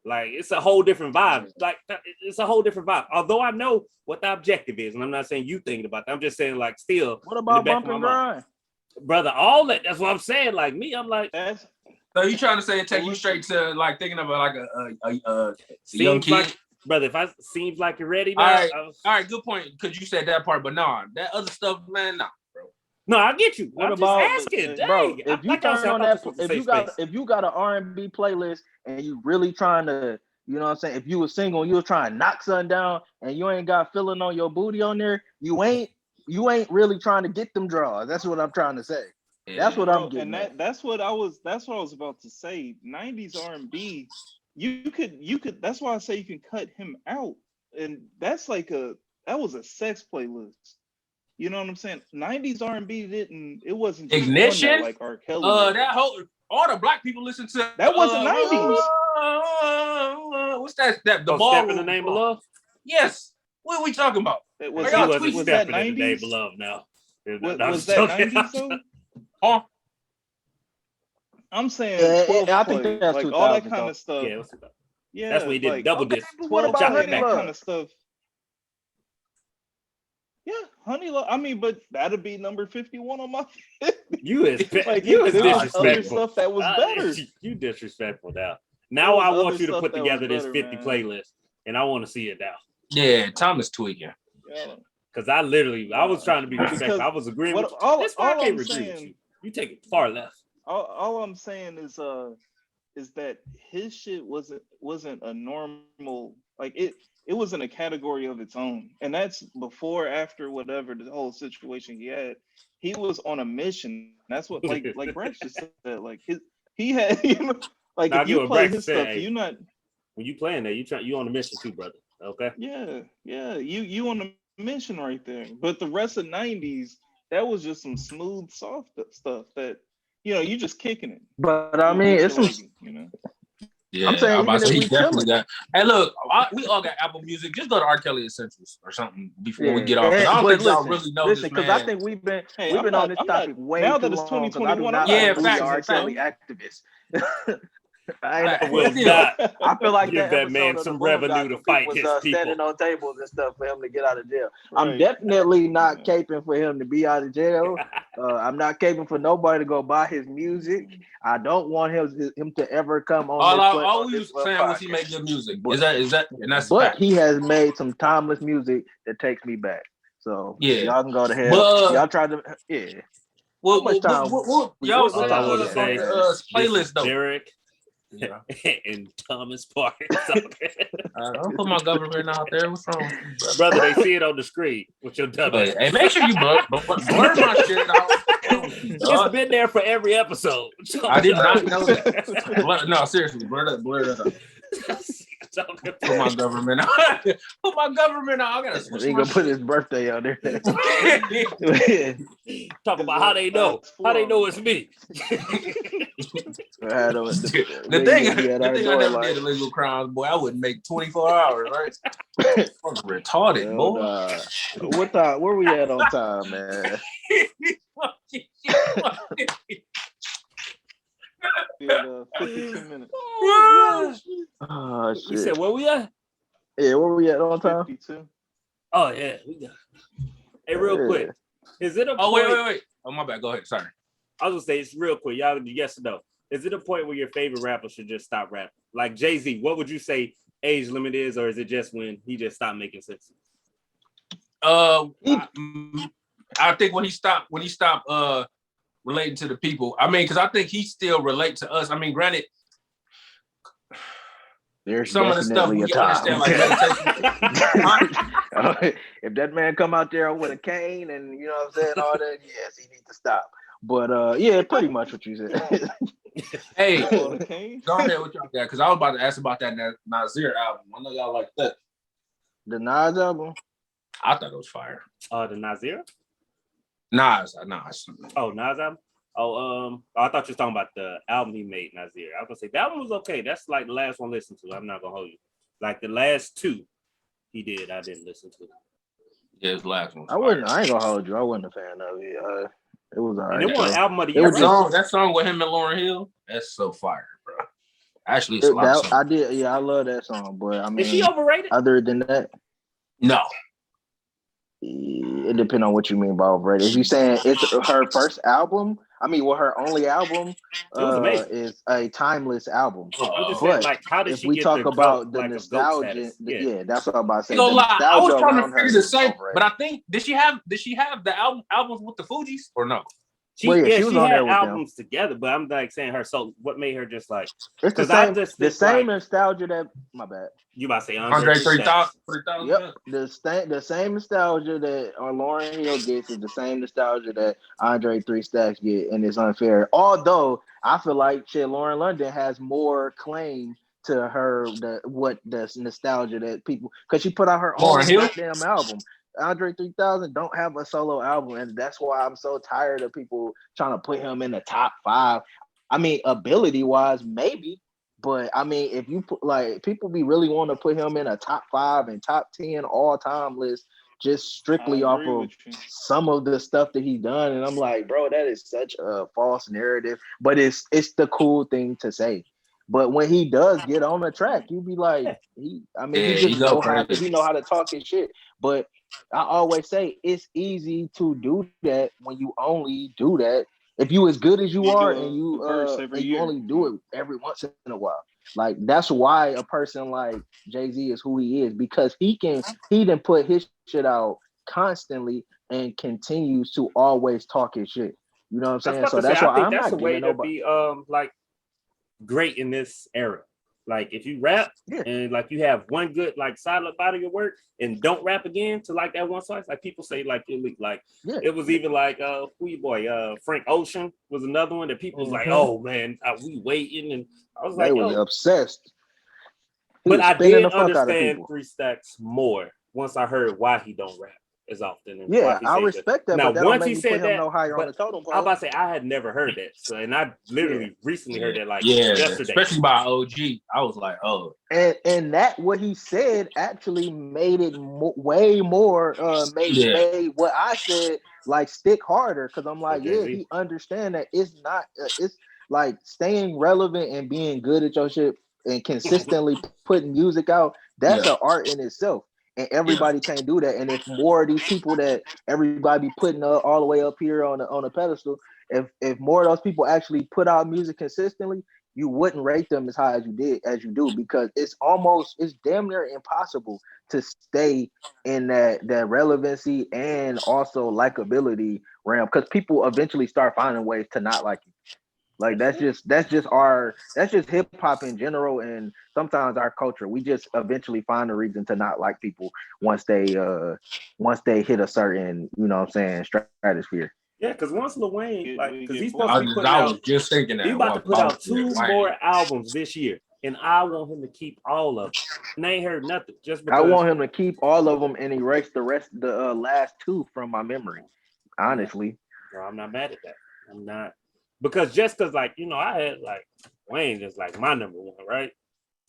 Like, it's a whole different vibe. Like, it's a whole different vibe. Although I know what the objective is, and I'm not saying you thinking about that. I'm just saying, like, still. What about Bump and Grind? Brother, all that. That's what I'm saying. Like, me, I'm like. So you trying to say it take you straight to, like, thinking about, like, a young kid? Like, brother, if I seems like you're ready now. All right, good point, because you said that part, but nah, that other stuff, man, nah. No, I get you. What I'm about just asking, bro? If you turn on that, if you got an R&B playlist and you really trying to, you know what I'm saying? If you were single and you were trying to knock something down and you ain't got feeling on your booty on there, you ain't really trying to get them draws. That's what I'm trying to say. That's what I'm getting. And that's what I was about to say. 90s R&B, you could. That's why I say you can cut him out, and that's like that was a sex playlist. You know what I'm saying? 90s R&B it wasn't just Ignition like R. Kelly. That whole all the black people listen to that wasn't 90s. What's that? The ball Step in the Name of Love? Yes. What are we talking about? Was that 90s? In the Name of Love now. Was that 90s though? Huh? I'm saying Yeah, 12 I think play, that's like all that 2000 kind though. of stuff. Yeah, what's it called? Yeah, That's when he did like double Okay, disc. but what 12 about Chop play it and Honey that back. kind Love? of stuff. Yeah, I mean, but that'd be number 51 on my You is like you is there was other disrespectful. stuff that was better. You disrespectful now. There Now was I other want you to stuff put that was together this better, 50 man. playlist, and I want to see it now. Yeah, Thomas tweaking. Yeah. Because I was trying to be respectful. Because I was agreeing what with you. all, That's why I all can't I'm agree with you. saying, You take it far left. all I'm saying is that his shit wasn't a normal, like it was in a category of its own. And that's before, after, whatever the whole situation he had. He was on a mission. That's what like Brax just said. Like he had like Now, I if get you what play Braxton his said, stuff, hey. you're not When you playing that, you on a mission too, brother. Okay. yeah, you on a mission right there. But the rest of 90s, that was just some smooth, soft stuff that you just kicking it. But I mean, With it's your some. lady, Yeah, I'm saying I'm about to even say if he we definitely chilling. got. Hey, look, we all got Apple Music. Just go to R. Kelly Essentials or something before we Yeah, get off. Because I don't but think y'all really know listen, this because I man. think we've been Hey, on I'm this not topic way now too that it's long. Because I do 2021. not I'm Yeah, want not to be facts, R. losing Kelly facts. activist. I ain't I never will will. not I feel like give that that episode man of the some Boondocks revenue to when fight people was his people. standing on tables and stuff for him to get out of jail. I'm Right. definitely not Yeah. caping for him to be out of jail. I'm not caping for nobody to go buy his music. I don't want him to ever come on All we this was saying was he podcast. made good music. But- Is that and that's But fact. he has made some timeless music that takes me back. So Yeah. y'all can go to hell. But Y'all tried to what much time y'all what say All I time want we to at, say man? playlist this is though. Derek Yeah. and Thomas Parker. Don't put my government out there. What's wrong with you, brother? Brother, they see it on the screen with your dumb ass. Hey, make sure you blur my shit out. It's been there for every episode. I did not know that. No, seriously, blur that up. Put my government out. Put my government out. I gotta switch He my gonna put shit. his birthday out there. Talk about how they know. How they know it's me. The thing I never did illegal crimes, boy. I wouldn't make 24 hours, right? Fucking retarded, boy. What time? Where we at on time, man? 52 minutes. Oh, Oh you shit! said where we at? Yeah, where we at on time? 52. Oh yeah, we got. Hey, real quick, is it a Oh point? wait. Oh my bad. Go ahead. Sorry. I was gonna say it's real quick. Y'all, yes or no? Is it a point where your favorite rapper should just stop rapping? Like Jay-Z, what would you say age limit is, or is it just when he just stopped making sense? I think when he stopped relating to the people. I mean, because I think he still relate to us. I mean, granted, There's some of the stuff we understand, like meditation. If that man come out there with a cane and you know what I'm saying, all that, yes, he needs to stop. But yeah, pretty much what you said. Hey, Okay. go ahead with y'all that, because I was about to ask about that Nasir album. I know y'all like that. The Nas album. I thought it was fire. The Nasir? Nas. Oh, Nas album? Oh, I thought you were talking about the album he made, Nasir. I was gonna say that one was okay. That's like the last one I listened to. I'm not gonna hold you. Like the last two he did, I didn't listen to. Yeah, his last one. I ain't gonna hold you. I wasn't a fan of it. It was all right. And it won album of the It year. was just- That song with him and Lauryn Hill, that's so fire, bro. Actually, it's a lot of songs. I did. Yeah, I love that song, but I mean, Is she overrated? other than that, No. it depends on what you mean by overrated. If you saying it's her first album, I mean, well, her only album was amazing. is a timeless album. I'm just But saying, like, how did if she we get talk the about goat, the like nostalgia, a goat status? yeah, that's what I'm about to say. You gonna lie, I was trying to around her figure the is same, overrated. but I think did she have the albums with the Fugees or no? She Well, yeah, she was on had there with albums together, but I'm like saying her. So what made her just like? It's the 'cause I same. just The think, same like, nostalgia that my bad. You about to say Andre 3000? 3000. Yep, the same nostalgia that Lauryn Hill gets is the same nostalgia that Andre 3 Stacks get, and it's unfair. Although I feel like Lauren London has more claim to her the nostalgia that people, because she put out her own goddamn album. Andre 3000 don't have a solo album, and that's why I'm so tired of people trying to put him in the top 5. I mean, ability wise, maybe. But I mean, if you put, like, people be really want to put him in a top 5 and top 10 all time list, just strictly off of some of the stuff that he's done. And I'm like, bro, that is such a false narrative. But it's the cool thing to say. But when he does get on the track, you be like, he just know how to talk his shit. But I always say it's easy to do that when you only do that if you as good as you are and you only do it every once in a while. Like that's why a person like Jay-Z is who he is, because he done put his shit out constantly and continues to always talk his shit. You know what I'm saying? So that's why I'm not giving nobody. Be like great in this era. Like if you rap and like you have one good like solid body of work and don't rap again to like that one slice, like people say like elite, like it was even like Frank Ocean was another one that people was like, oh man, we waiting, and I was like, was obsessed. But I did understand 3 Stacks more once I heard why he don't rap as often. And I respect that. Now, but once he said that, no higher on the totem pole. I'm about to say I had never heard that, so and I literally recently heard that like yesterday, especially by OG. I was like, oh, and that what he said actually made it way more made what I said like stick harder, because I'm like, he understand that it's not it's like staying relevant and being good at your shit and consistently putting music out. That's an art in itself. And everybody can't do that. And if more of these people that everybody be putting all the way up here on a pedestal, if more of those people actually put out music consistently, you wouldn't rate them as high as you do, because it's damn near impossible to stay in that relevancy and also likability realm, because people eventually start finding ways to not like you. Like that's just hip hop in general, and sometimes our culture. We just eventually find a reason to not like people once they hit a certain, you know what I'm saying, stratosphere. Yeah, because once Lil Wayne, like, because he's supposed to be putting out, just thinking that he's about to put out 2 more albums this year, and I want him to keep all of them. And I ain't heard nothing just because. I want him to keep all of them and erase the last 2 from my memory. Honestly, no, I'm not mad at that. I'm not. Because like, you know, I had like Wayne is like my number 1, right?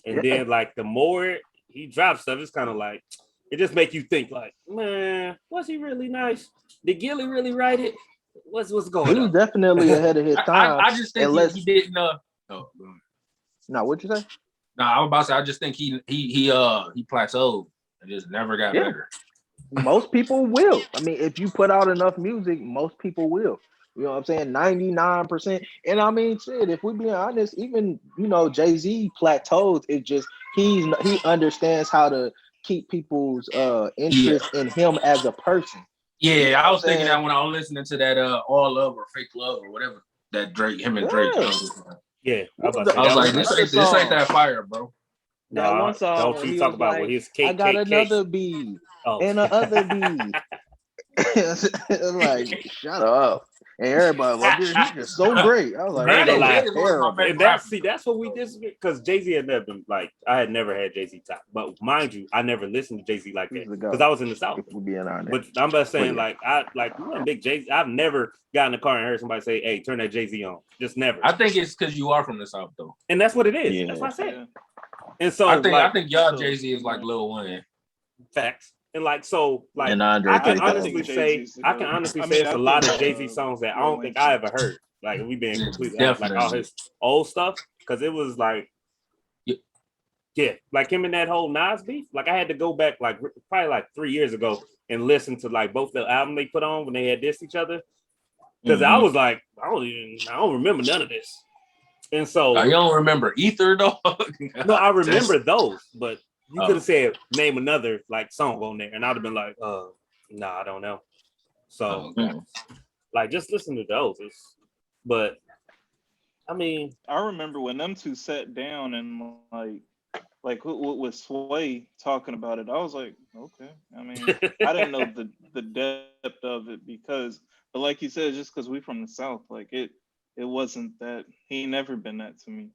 And then like the more he drops stuff, it's kind of like it just make you think like, man, was he really nice? Did Gilly really write it? What's going on? He was definitely ahead of his time. I just think he didn't. No, what'd you say? No, I was about to say I just think he plateaued and just never got better. Most people will. I mean, if you put out enough music, most people will. You know what I'm saying? 99%. And I mean, shit, if we're being honest, even, you know, Jay-Z plateaus. It's just he understands how to keep people's interest in him as a person. Yeah, you know I was thinking that when I was listening to that All Love or Fake Love or whatever that Drake. Yeah, I was like, this ain't that fire, bro. That one song don't you talk about with his cake. I got another B and another B. Like, shut up. And everybody was like, he's just so great. I was like, that's what we disagree, because Jay-Z had never been like, I had never had Jay-Z top. But mind you, I never listened to Jay-Z like that because I was in the South. But I'm just saying, like, I'm big Jay-Z. I've never got in the car and heard somebody say, hey, turn that Jay-Z on. Just never. I think it's because you are from the South, though. And that's what it is. Yeah. That's what I said. Yeah. And so I think y'all Jay-Z is like Lil Wayne. Facts. And like, so like, and Andre, I can honestly say it's a lot of Jay-Z songs that I don't think I ever heard. Like, we being completely honest, like all his old stuff, because it was like, like him and that whole Nas beef. Like, I had to go back like probably like 3 years ago and listen to like both the album they put on when they had dissed each other, because I was like, I don't remember none of this. And so you don't remember Ether though? No, I remember those, but. You could have said name another like song on there, and I'd have been like, nah, I don't know. So, like, just listen to those. But I mean, I remember when them two sat down and like with Sway talking about it. I was like, okay. I mean, I didn't know the depth of it but like you said, just because we from the South, like it wasn't that. He never been that to me.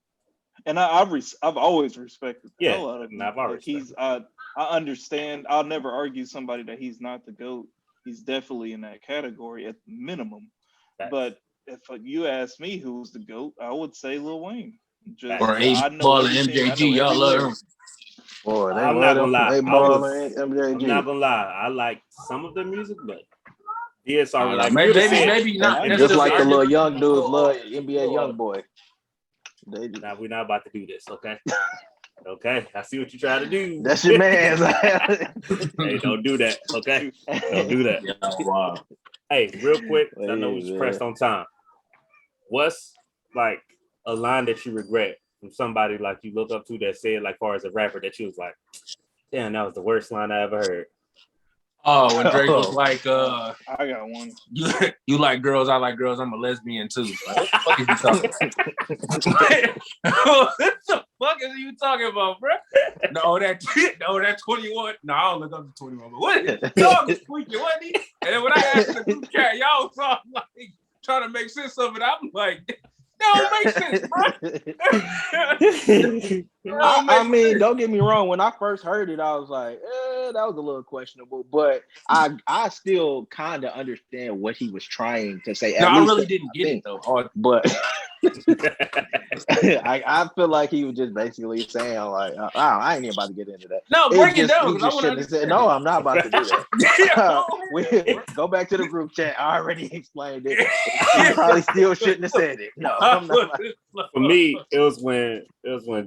And I've always respected the hell out of him. I understand. I'll never argue somebody that he's not the GOAT. He's definitely in that category at the minimum. That's... But if you ask me who's the GOAT, I would say Lil Wayne. Or A-Ball and MJG. Y'all love him. Boy, they I'm not gonna love lie. them. They balling I'm not MJG. gonna lie. I like some of the music, but yes, I don't know, like you would've said. maybe not And just like the necessarily. little young dudes love Little, NBA young boy. They just, Now we're not about to do this, okay? Okay, I see what you're trying to do. that's your man. Hey, don't do that, okay? Don't do that. Yeah, wow. Hey, real quick, I know we Hey, was pressed on time. What's like a line that you regret from somebody like you look up to that said, like, far as a rapper that you was like, damn, that was the worst line I ever heard. Oh, when Drake was like, I got one. you like girls, I like girls, I'm a lesbian too. Like, what the fuck is you talking about? What the fuck is you talking about, bro? No, that 21. No, I don't look up to 21. But what? Y'all was tweaking, wasn't he? And then when I asked the group chat, y'all was all like trying to make sense of it. I'm like, that don't make sense, bro. I mean, don't get me wrong. When I first heard it, I was like, that was a little questionable. But I still kind of understand what he was trying to say. No, I really didn't get it though. But I feel like he was just basically saying like, I ain't even about to get into that. No, break it down. He just shouldn't have said, no, I'm not about to do that. Go back to the group chat. I already explained it. He probably still shouldn't have said it. No, I'm not. For me, it was when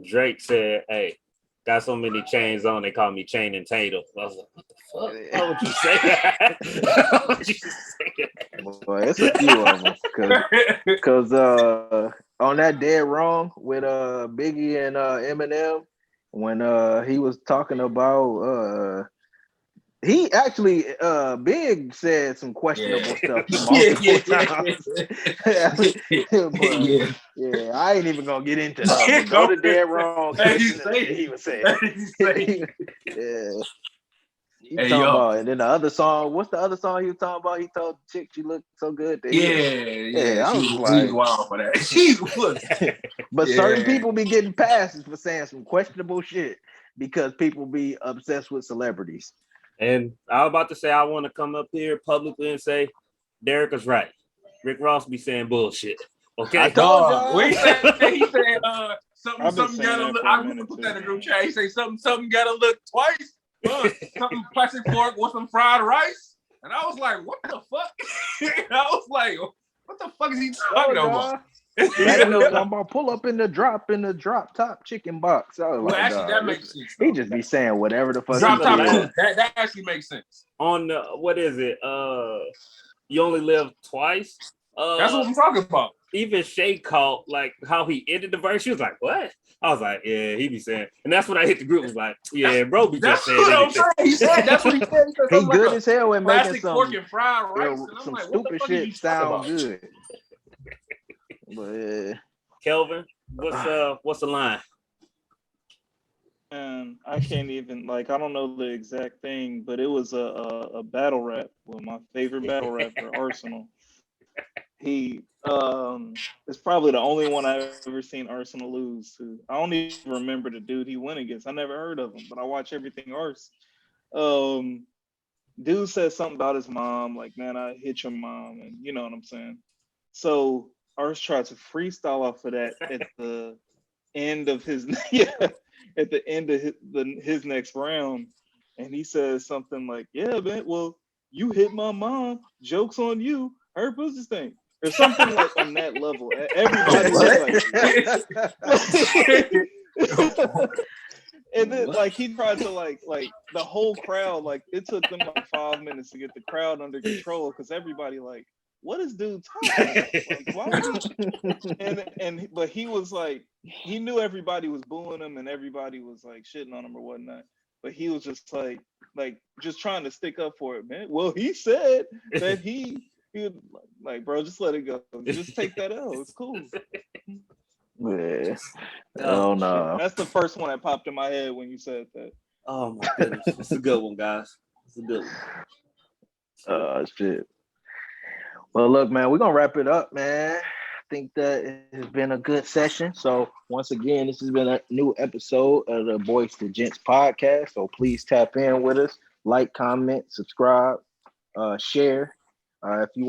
Drake said, "Hey, got so many chains on, they call me Chain and Tatum." I was like, "What the fuck? Why would you say that?" Why would you say that? Boy, it's a few of them. Because on that Dead Wrong with Biggie and Eminem, when he was talking about he actually Big said some questionable stuff multiple times. But, yeah, I ain't even gonna get into that. Go to Dead Wrong. He was saying. Yeah. He talking about, and then the other song. What's the other song he was talking about? He told the chick she looked so good. That I was like, she's wild for that. She's but certain people be getting passes for saying some questionable shit because people be obsessed with celebrities. And I was about to say, I want to come up here publicly and say, Derek is right. Rick Ross be saying bullshit. Okay, I told y'all. He said, something gotta look. I want to put that in the group chat. He say something gotta look twice. Something plastic fork with some fried rice, and I was like, "What the fuck?" I was like, "What the fuck is he talking about?" I'm about pull up in the drop top chicken box. I was well, like, actually, that makes sense. He just be saying whatever the fuck. Drop top too. That actually makes sense. On the, what is it? You only live twice. That's what I'm talking about. Even Shay called like how he ended the verse. She was like, "What?" I was like, "Yeah." He be saying, and that's when I hit the group. Was like, "Yeah, bro, be just saying." That's what I'm saying. He said. That's what he said. He good as hell in making pork and fried rice. And I'm some like, stupid shit sound good. But Kelvin, what's the line? And I can't even I don't know the exact thing, but it was a battle rap with my favorite battle rapper, Arsenal. He is probably the only one I've ever seen Arsenal lose to. I don't even remember the dude he went against. I never heard of him, but I watch everything Ars. Dude said something about his mom, like, man, I hit your mom, and you know what I'm saying. So Ars tried to freestyle off of that at the end of his at the end of his next round, and he says something like, "Yeah, man, well, you hit my mom. Joke's on you. Her pussy stink." Or something like on that level. Everybody was like, and then he tried to like the whole crowd, it took them like 5 minutes to get the crowd under control because everybody like, what is dude talking about? Like, why would but he was like, he knew everybody was booing him and everybody was like shitting on him or whatnot. But he was just like just trying to stick up for it, man. Well, he said that he would like, bro, just let it go. Just take that L. It's cool. yeah. Oh no. That's the first one that popped in my head when you said that. Oh my goodness. It's a good one, guys. It's a good one. Shit. Well, look, man, we're gonna wrap it up, man. I think that it has been a good session. So once again, this has been a new episode of the Boys to Gents podcast. So please tap in with us, like, comment, subscribe, share. If you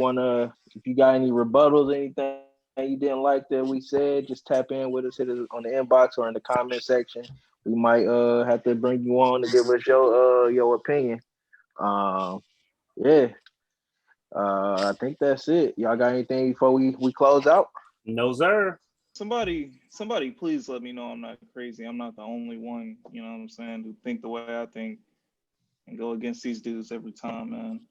got any rebuttals, anything you didn't like that we said, just tap in with us, hit us on the inbox or in the comment section. we might have to bring you on to give us your opinion. Yeah. I think that's it. Y'all got anything before we close out? No, sir. Somebody, please let me know I'm not crazy. I'm not the only one, you know what I'm saying, who think the way I think and go against these dudes every time, man.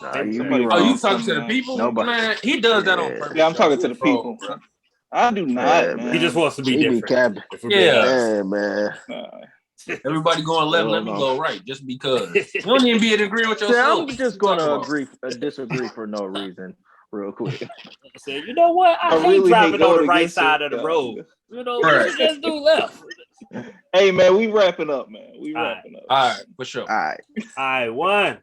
Nah, you be Somebody wrong. Oh, you fix talking to something, the man. people? Nobody. Man, he does that on Yeah. purpose. Yeah, I'm talking He to a the troll, people. bro. I do not, Yeah, man. He just wants to be He be different. capping. If we're being Yeah. honest. Yeah, man. Nah. Everybody going left, Hell let me no. go right, just because. You don't even be in agreement with See, yourself. I'm What just you gonna talking about? disagree for no reason, real quick. I said, you know what? I I hate really hate driving on the going right against side it. of the road. You know, we Right. should just do left. Hey, man, we wrapping up, man. We All right. wrapping up. All right, for sure. All right. All right, one.